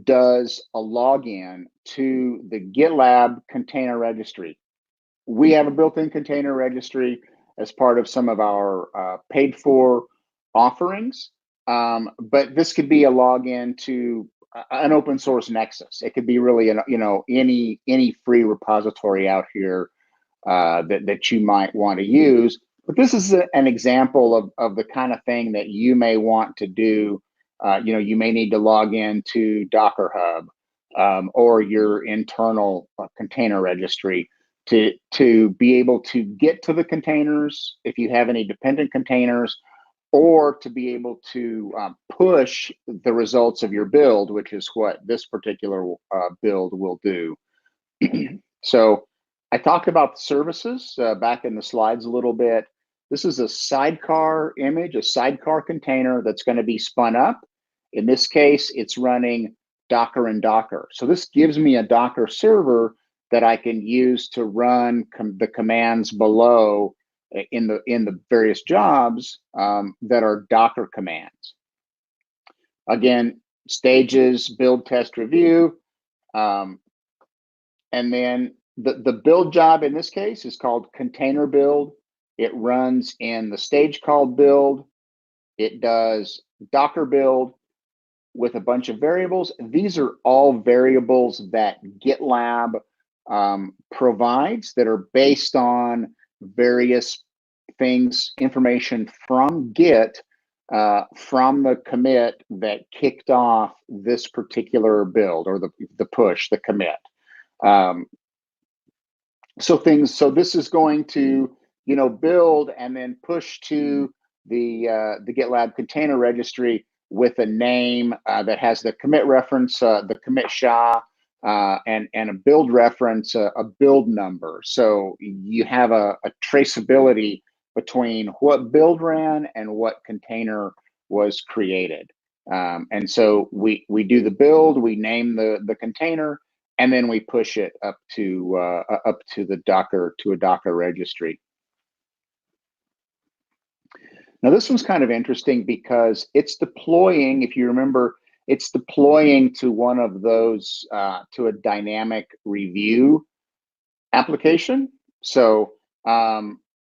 does a login to the GitLab container registry. We have a built-in container registry as part of some of our paid for offerings, but this could be a login to an open source nexus. It could be really any free repository out here that you might want to use. But this is an example of the kind of thing that you may want to do. You may need to log in to Docker Hub or your internal container registry to be able to get to the containers if you have any dependent containers, or to be able to push the results of your build, which is what this particular build will do. So I talked about the services back in the slides a little bit. This is a sidecar image, a sidecar container that's going to be spun up. In this case, it's running Docker and Docker. So this gives me a Docker server that I can use to run the commands below in the various jobs that are Docker commands. Again, stages, build, test, review. And then the build job in this case is called container build. It runs in the stage called build. It does Docker build with a bunch of variables. These are all variables that GitLab provides that are based on various things, information from Git, from the commit that kicked off this particular build, or the push, the commit. So this is going to build and then push to the GitLab container registry with a name that has the commit reference, the commit SHA, and a build reference, a build number. So you have a traceability between what build ran and what container was created. And so we do the build, we name the container, and then we push it up to the Docker, to a Docker registry. Now this one's kind of interesting because it's deploying, if you remember, it's deploying to one of those, to a dynamic review application. So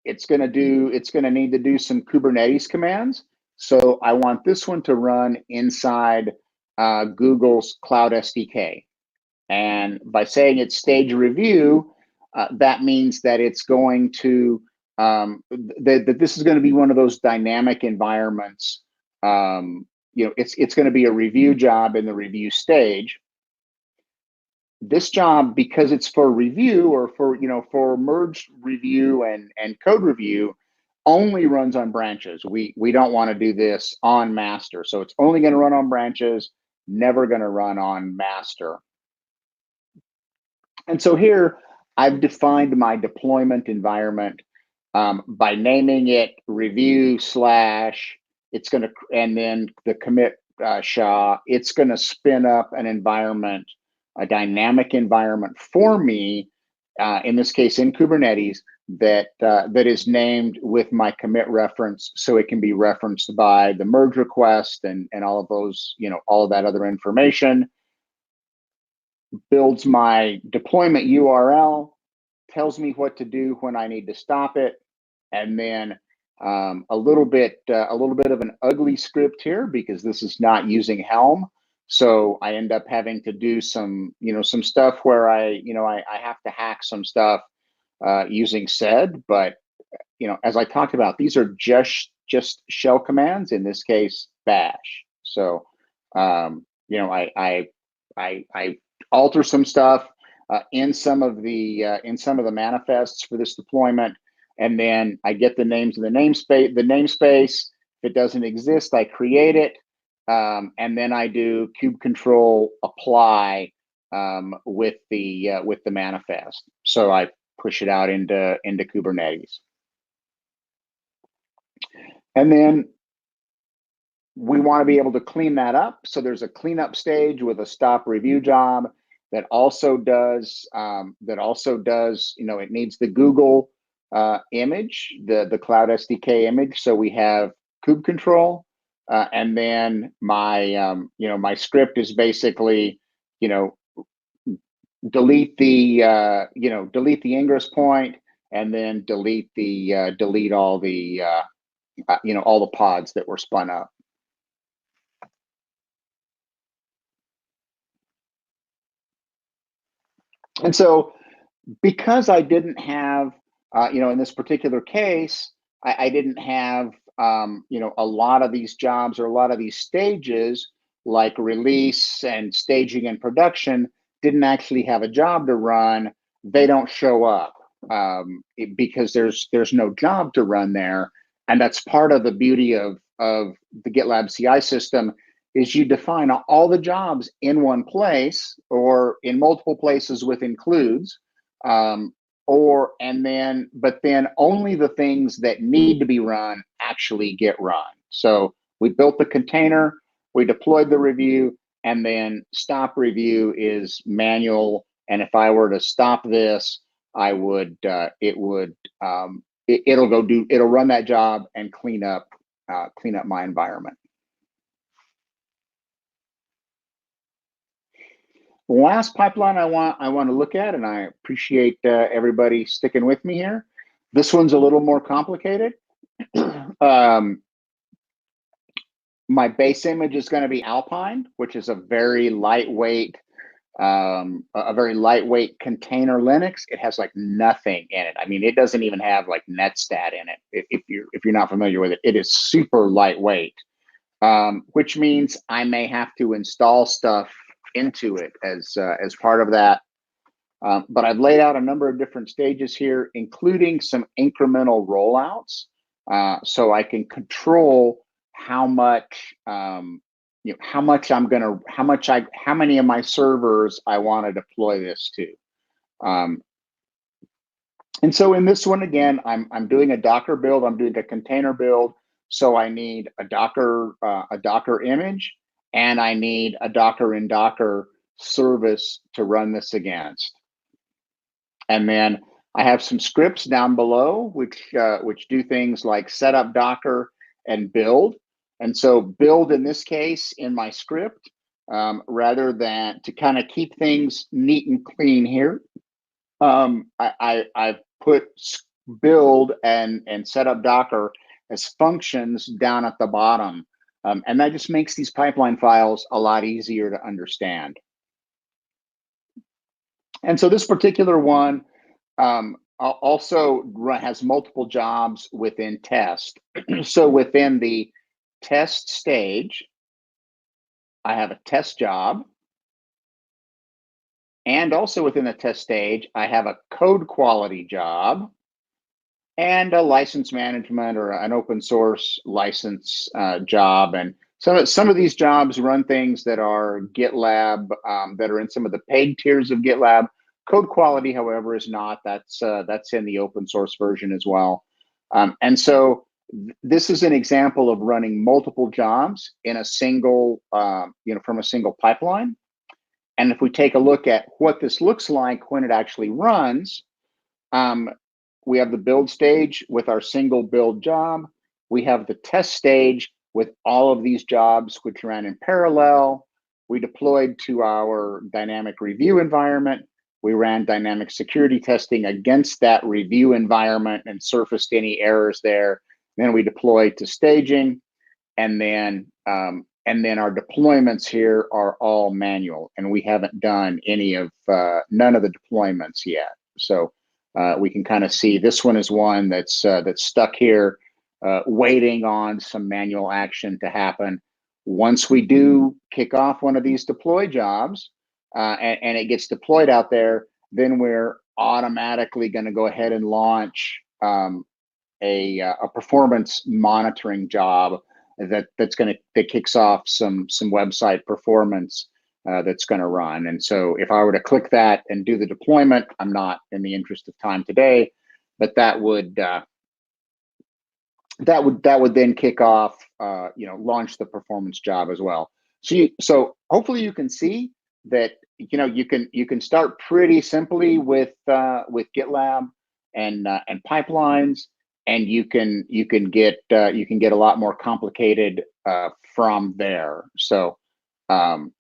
it's going to need to do some Kubernetes commands. So I want this one to run inside Google's Cloud SDK. And by saying it's stage review, that means that it's going to, that this is going to be one of those dynamic environments. It's going to be a review job in the review stage. This job, because it's for review, or for merge review and code review, only runs on branches. We don't want to do this on master. So it's only going to run on branches, never going to run on master. And so here I've defined my deployment environment by naming it review slash, it's going to, and then the commit SHA, it's going to spin up an environment, a dynamic environment for me, in this case in Kubernetes, that that is named with my commit reference, so it can be referenced by the merge request and all of those, all of that other information. Builds my deployment URL, tells me what to do when I need to stop it, and then a little bit of an ugly script here because this is not using Helm. So I end up having to do some stuff where I have to hack some stuff using sed. But as I talked about, these are just shell commands. In this case, bash. So I alter some stuff in some of the manifests for this deployment, and then I get the names of the namespace. If it doesn't exist, I create it, and then I do kube control apply with the manifest. So I push it out into Kubernetes, and then we want to be able to clean that up. So there's a cleanup stage with a stop review job that also does, it needs the Google image, the Cloud SDK image. So we have kube control, and then my script is basically, delete the ingress point, and then delete all the all the pods that were spun up. And so because I didn't have, in this particular case, I didn't have, a lot of these jobs or a lot of these stages like release and staging and production didn't actually have a job to run. They don't show up because there's no job to run there. And that's part of the beauty of the GitLab CI system is you define all the jobs in one place or in multiple places with includes, but then only the things that need to be run actually get run. So we built the container, we deployed the review, and then stop review is manual. And if I were to stop this, I would it'll run that job and clean up my environment. Last pipeline I want to look at, and I appreciate everybody sticking with me here. This one's a little more complicated. My base image is going to be Alpine, which is a very lightweight container Linux. It has like nothing in it. I mean, it doesn't even have like netstat in it. If you're not familiar with it, it is super lightweight, which means I may have to install stuff into it as part of that. But I've laid out a number of different stages here, including some incremental rollouts, so I can control how much how many of my servers I want to deploy this to. And so in this one, again, I'm doing a Docker build. I'm doing a container build. So I need a Docker image, and I need a Docker in Docker service to run this against. And then I have some scripts down below which do things like set up Docker and build. And so build in this case in my script, rather than to kind of keep things neat and clean here, I've put build and set up Docker as functions down at the bottom. And that just makes these pipeline files a lot easier to understand. And so this particular one also has multiple jobs within test. So within the test stage, I have a test job. And also within the test stage, I have a code quality job and a license management or an open source license job. And some of these jobs run things that are GitLab, that are in some of the paid tiers of GitLab Code quality, however, is not. That's in the open source version as well. And so this is an example of running multiple jobs in a single, from a single pipeline. And if we take a look at what this looks like when it actually runs, we have the build stage with our single build job. We have the test stage with all of these jobs which ran in parallel. We deployed to our dynamic review environment. We ran dynamic security testing against that review environment and surfaced any errors there. Then we deployed to staging, and then our deployments here are all manual, and we haven't done none of the deployments yet. So we can kind of see this one is one that's stuck here, waiting on some manual action to happen. Once we do kick off one of these deploy jobs, and it gets deployed out there, then we're automatically going to go ahead and launch a performance monitoring job that kicks off some website performance that's going to run. And so if I were to click that and do the deployment, I'm not in the interest of time today, but that would then kick off, launch the performance job as well. So hopefully you can see that you can start pretty simply with GitLab and pipelines, and you can get a lot more complicated from there. So I'm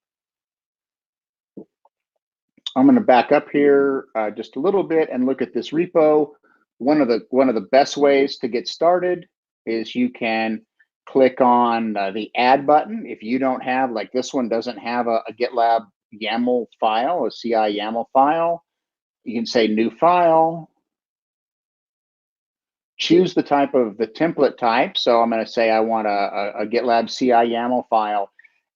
going to back up here just a little bit and look at this repo. One of the best ways to get started is you can click on the add button. If you don't have, like this one doesn't have a GitLab YAML file, a CI YAML file, you can say new file, choose the template type. So I'm going to say I want a GitLab CI YAML file.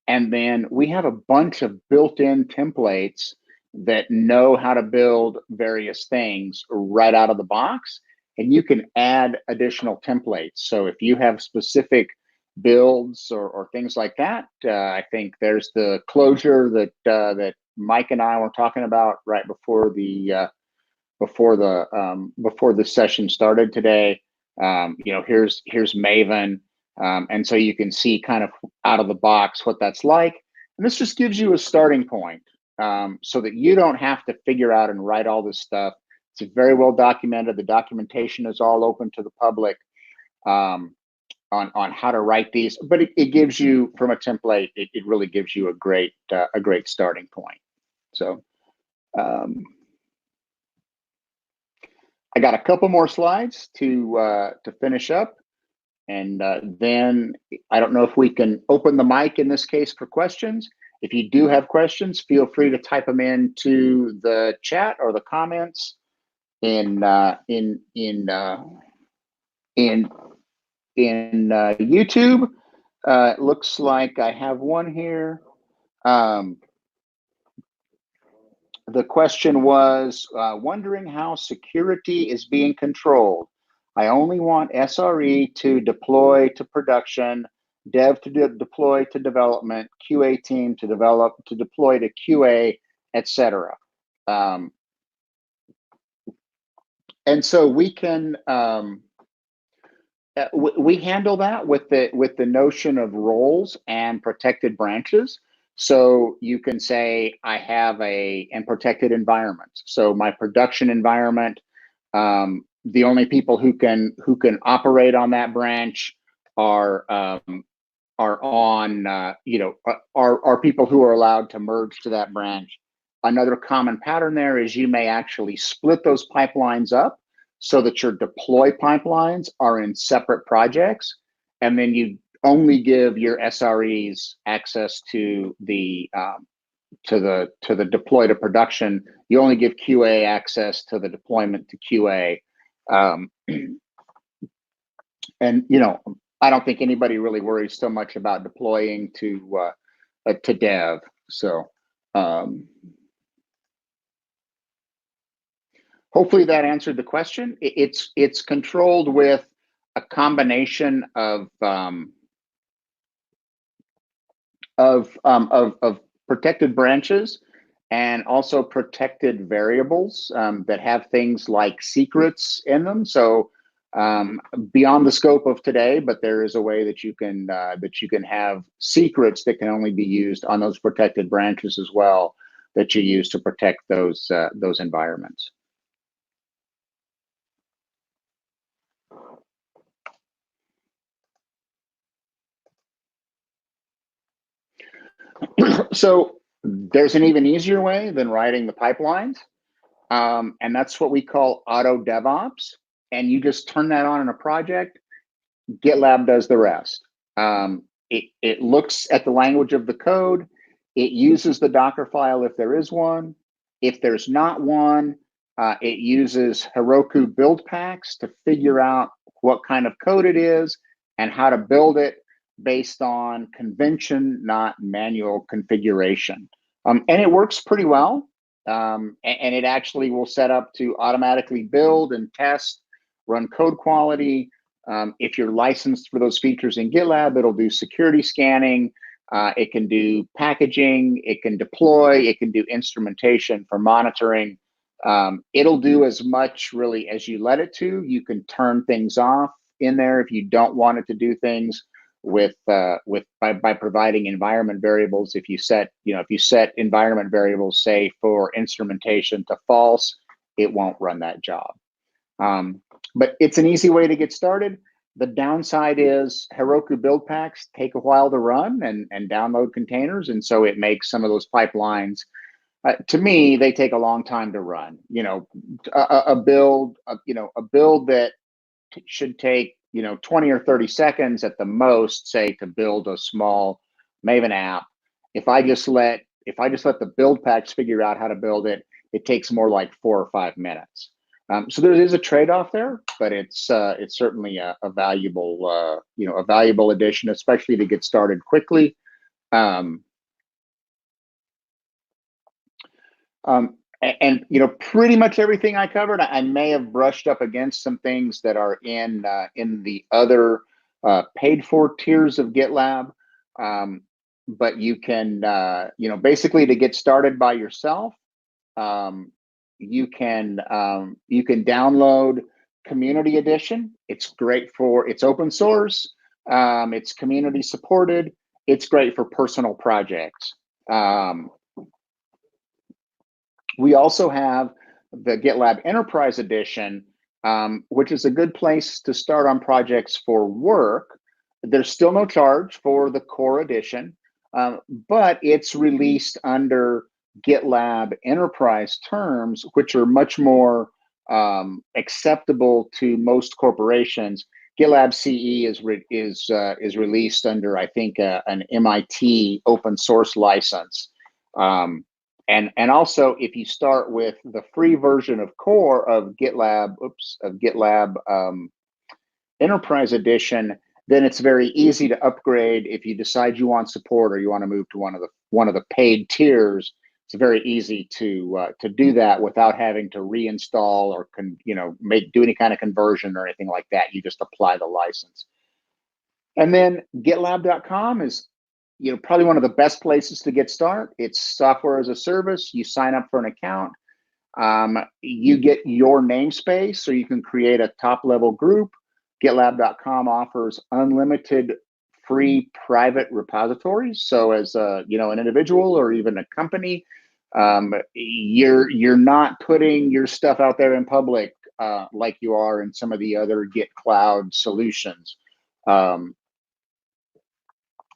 And then we have a bunch of built-in templates that know how to build various things right out of the box. And you can add additional templates. So if you have specific builds or things like that, I think there's the closure that Mike and I were talking about right before the session started today. Here's Maven, and so you can see kind of out of the box what that's like. And this just gives you a starting point, so that you don't have to figure out and write all this stuff. It's very well documented. The documentation is all open to the public on how to write these. But it gives you, from a template, it really gives you a great starting point. So I got a couple more slides to finish up, and then I don't know if we can open the mic in this case for questions. If you do have questions, feel free to type them into the chat or the comments in YouTube. It looks like I have one here. The question was wondering how security is being controlled. I only want SRE to deploy to production, dev to deploy to development, QA team to deploy to QA, etc. And so we can we handle that with the notion of roles and protected branches. So you can say I have and protected environments. So my production environment, the only people who can operate on that branch are people who are allowed to merge to that branch. Another common pattern there is you may actually split those pipelines up so that your deploy pipelines are in separate projects, and then you only give your SREs access to the deploy to production. You only give QA access to the deployment to QA, and I don't think anybody really worries so much about deploying to dev. So hopefully that answered the question. It's controlled with a combination of protected branches and also protected variables that have things like secrets in them. So beyond the scope of today, but there is a way that you can have secrets that can only be used on those protected branches as well, that you use to protect those environments. So there's an even easier way than writing the pipelines, and that's what we call auto DevOps. And you just turn that on in a project. GitLab does the rest. It looks at the language of the code. It uses the Docker file if there is one. If there's not one, it uses Heroku build packs to figure out what kind of code it is and how to build it based on convention, not manual configuration. And it works pretty well. And it actually will set up to automatically build and test, run code quality. If you're licensed for those features in GitLab, it'll do security scanning. It can do packaging. It can deploy. It can do instrumentation for monitoring. It'll do as much really as you let it to. You can turn things off in there if you don't want it to do things by providing environment variables. If you set environment variables, say for instrumentation to false, it won't run that job. But it's an easy way to get started. The downside is Heroku build packs take a while to run and download containers. And so it makes some of those pipelines, to me, they take a long time to run. A build that should take, 20 or 30 seconds at the most, say, to build a small Maven app. If I just let the build packs figure out how to build it, it takes more like 4 or 5 minutes. So there is a trade-off there, but it's certainly a valuable addition, especially to get started quickly. And pretty much everything I covered. I may have brushed up against some things that are in the other paid for tiers of GitLab, but you can basically, to get started by yourself. You can download Community Edition. It's great it's open source. It's community supported. It's great for personal projects. We also have the GitLab Enterprise Edition, which is a good place to start on projects for work. There's still no charge for the core edition, but it's released under GitLab Enterprise terms, which are much more acceptable to most corporations. GitLab CE is released under, I think, an MIT open source license. And also, if you start with the free version of core of GitLab Enterprise Edition, then it's very easy to upgrade if you decide you want support or you want to move to one of the paid tiers. It's very easy to do that without having to reinstall or do any kind of conversion or anything like that. You just apply the license. And then GitLab.com is probably one of the best places to get started. It's software as a service. You sign up for an account. You get your namespace, so you can create a top-level group. GitLab.com offers unlimited free private repositories. So as an individual or even a company, you're not putting your stuff out there in public like you are in some of the other Git Cloud solutions.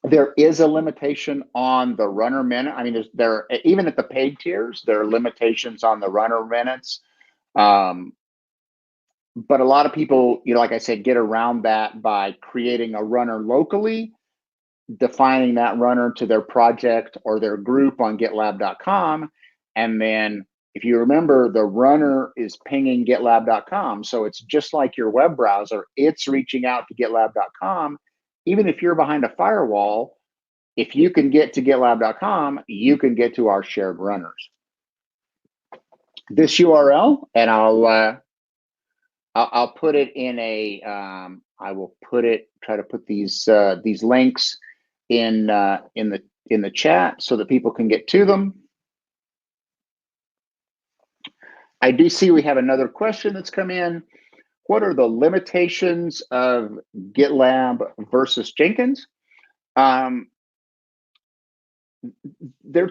There is a limitation on the runner minute. I mean, even at the paid tiers, there are limitations on the runner minutes. But a lot of people, like I said, get around that by creating a runner locally, defining that runner to their project or their group on GitLab.com. And then if you remember, the runner is pinging GitLab.com. So it's just like your web browser. It's reaching out to GitLab.com. Even if you're behind a firewall, if you can get to GitLab.com, you can get to our shared runners. This URL, and I'll put it in a. I will try to put these links in the chat so that people can get to them. I do see we have another question that's come in. What are the limitations of GitLab versus Jenkins? They're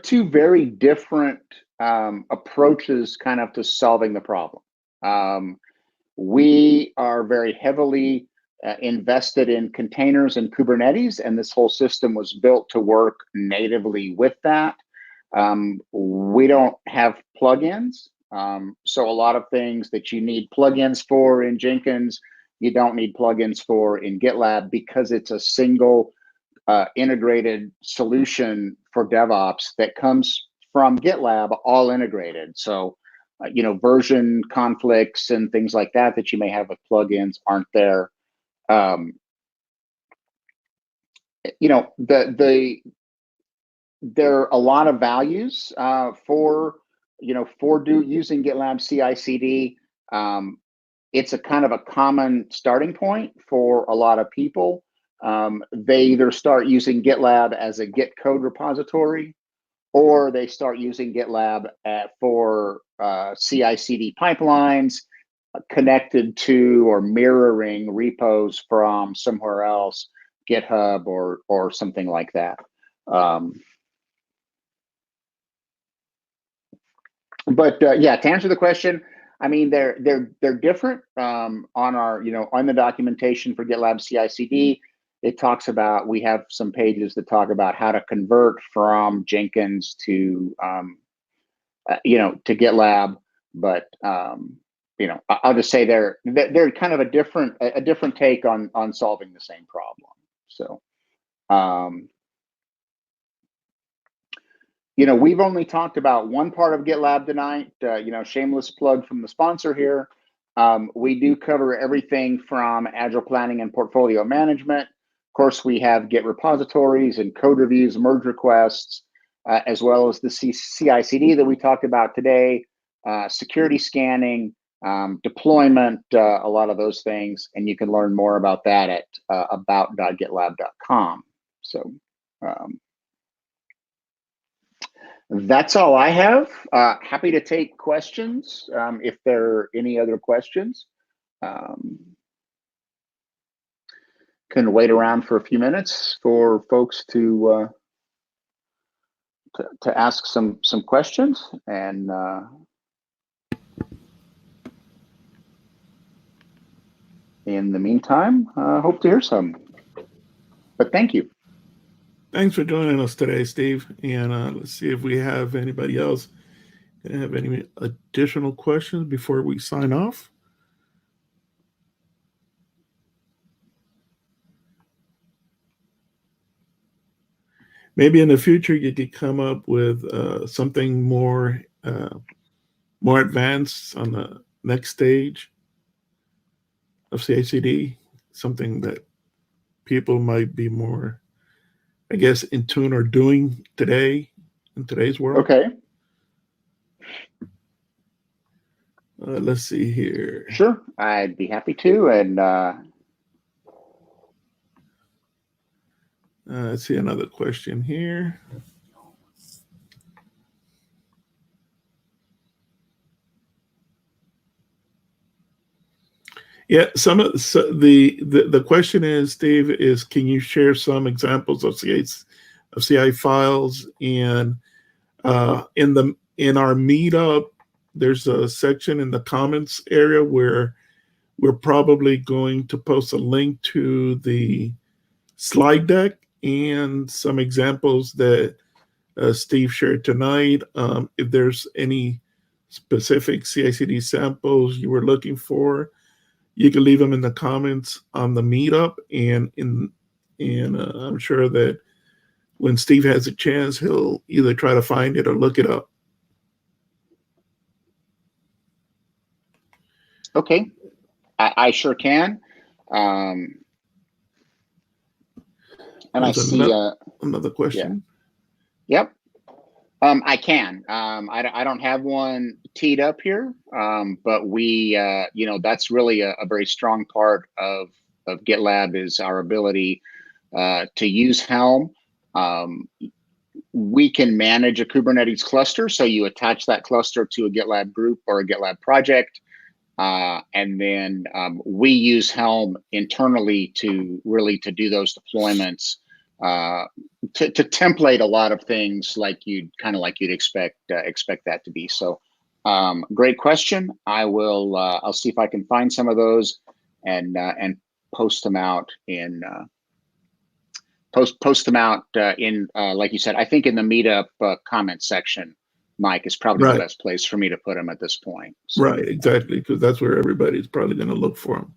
two very different approaches kind of to solving the problem. We are very heavily invested in containers and Kubernetes, and this whole system was built to work natively with that. We don't have plugins. So a lot of things that you need plugins for in Jenkins, you don't need plugins for in GitLab because it's a single integrated solution for DevOps that comes from GitLab, all integrated. So, version conflicts and things like that that you may have with plugins aren't there. There are a lot of values for using GitLab CI/CD. It's a kind of a common starting point for a lot of people. They either start using GitLab as a Git code repository, or they start using GitLab for CI/CD pipelines connected to or mirroring repos from somewhere else, GitHub or something like that. But yeah, to answer the question, I mean they're different. On our on the documentation for GitLab CI/CD, it talks about, we have some pages that talk about how to convert from Jenkins to to GitLab. But I'll just say they're kind of a different take on solving the same problem. So. We've only talked about one part of GitLab tonight, shameless plug from the sponsor here. We do cover everything from agile planning and portfolio management. Of course, we have Git repositories and code reviews, merge requests, as well as the CI/CD that we talked about today, security scanning, deployment, a lot of those things. And you can learn more about that at about.gitlab.com. So, that's all I have. Happy to take questions if there are any other questions. Can wait around for a few minutes for folks to ask some questions, and in the meantime, hope to hear some. But thank you. Thanks for joining us today, Steve. And let's see if we have anybody else have any additional questions before we sign off. Maybe in the future you could come up with something more advanced on the next stage of CI/CD, something that people might be more, I guess, in tune or doing today in today's world. Okay. Let's see here. Sure, I'd be happy to. And let's see another question here. Yeah, the question is, Steve, is can you share some examples of CI files? And in our meetup, there's a section in the comments area where we're probably going to post a link to the slide deck and some examples that Steve shared tonight. If there's any specific CI/CD samples you were looking for, you can leave them in the comments on the meetup, and I'm sure that when Steve has a chance, he'll either try to find it or look it up. Okay, I sure can. And there's I see another question. Yeah. Yep. I can. I don't have one teed up here, but we, that's really a very strong part of GitLab is our ability to use Helm. we can manage a Kubernetes cluster. So you attach that cluster to a GitLab group or a GitLab project. And then we use Helm internally to do those deployments, to template a lot of things like you'd expect that to be. So great question. I'll see if I can find some of those and post them out in like you said. I think in the meetup comment section, Mike, is probably the best place for me to put them at this point. So, right, exactly, because that's where everybody's probably going to look for them.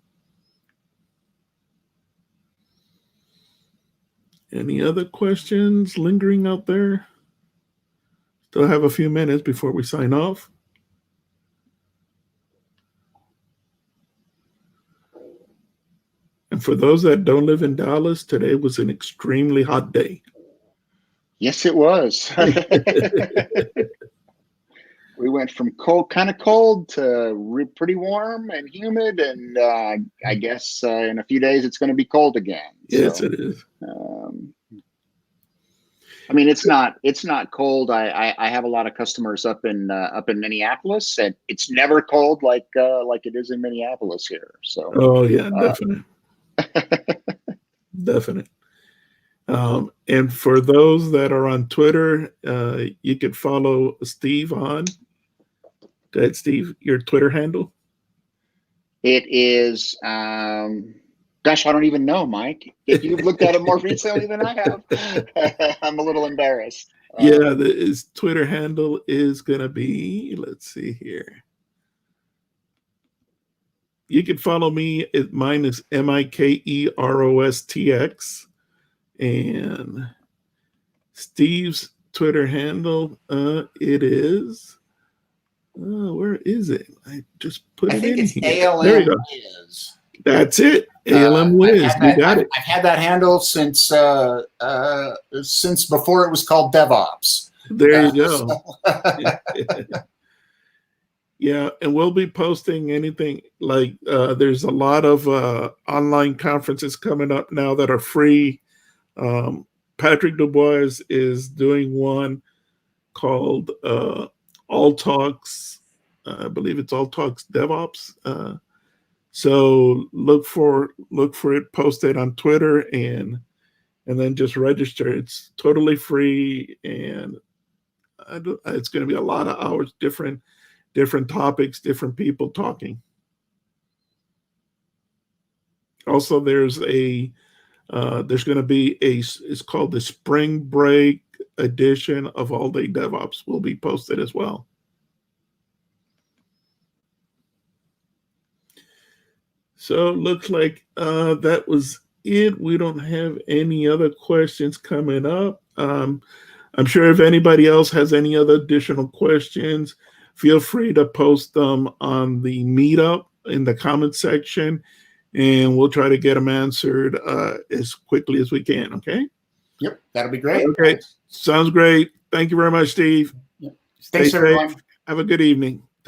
Any other questions lingering out there? Still have a few minutes before we sign off. And for those that don't live in Dallas, today was an extremely hot day. Yes, it was. We went from kind of cold to pretty warm and humid, and I guess in a few days it's going to be cold again. Yes, so, it is. I mean, it's not cold. I have a lot of customers up in Minneapolis, and it's never cold like it is in Minneapolis here. So. Oh yeah, definitely. Definitely. And for those that are on Twitter, you could follow Steve on. Go ahead, Steve, your Twitter handle. It is, gosh, I don't even know, Mike. If you've looked at it more recently than I have, I'm a little embarrassed. Yeah, his Twitter handle is going to be, let's see here. You can follow me. Mine is MIKEROSTX. And Steve's Twitter handle, it is, where is it? I just put it in here. ALM there you go. Wiz. That's it. ALM Wiz. You got it. I've had that handle since before it was called DevOps. There you go. Yeah, and we'll be posting anything like there's a lot of online conferences coming up now that are free. Patrick Dubois is doing one called All Talks. I believe it's All Talks DevOps. So look for it posted on Twitter and then just register. It's totally free, and it's going to be a lot of hours, different topics, different people talking. Also, there's going to be it's called the Spring Break edition of All Day DevOps will be posted as well. So it looks like that was it. We don't have any other questions coming up. I'm sure if anybody else has any other additional questions, feel free to post them on the meetup in the comment section, and we'll try to get them answered as quickly as we can, okay? Yep, that'll be great. Okay, sounds great. Thank you very much, Steve. Yep. Thanks, everyone. Have a good evening.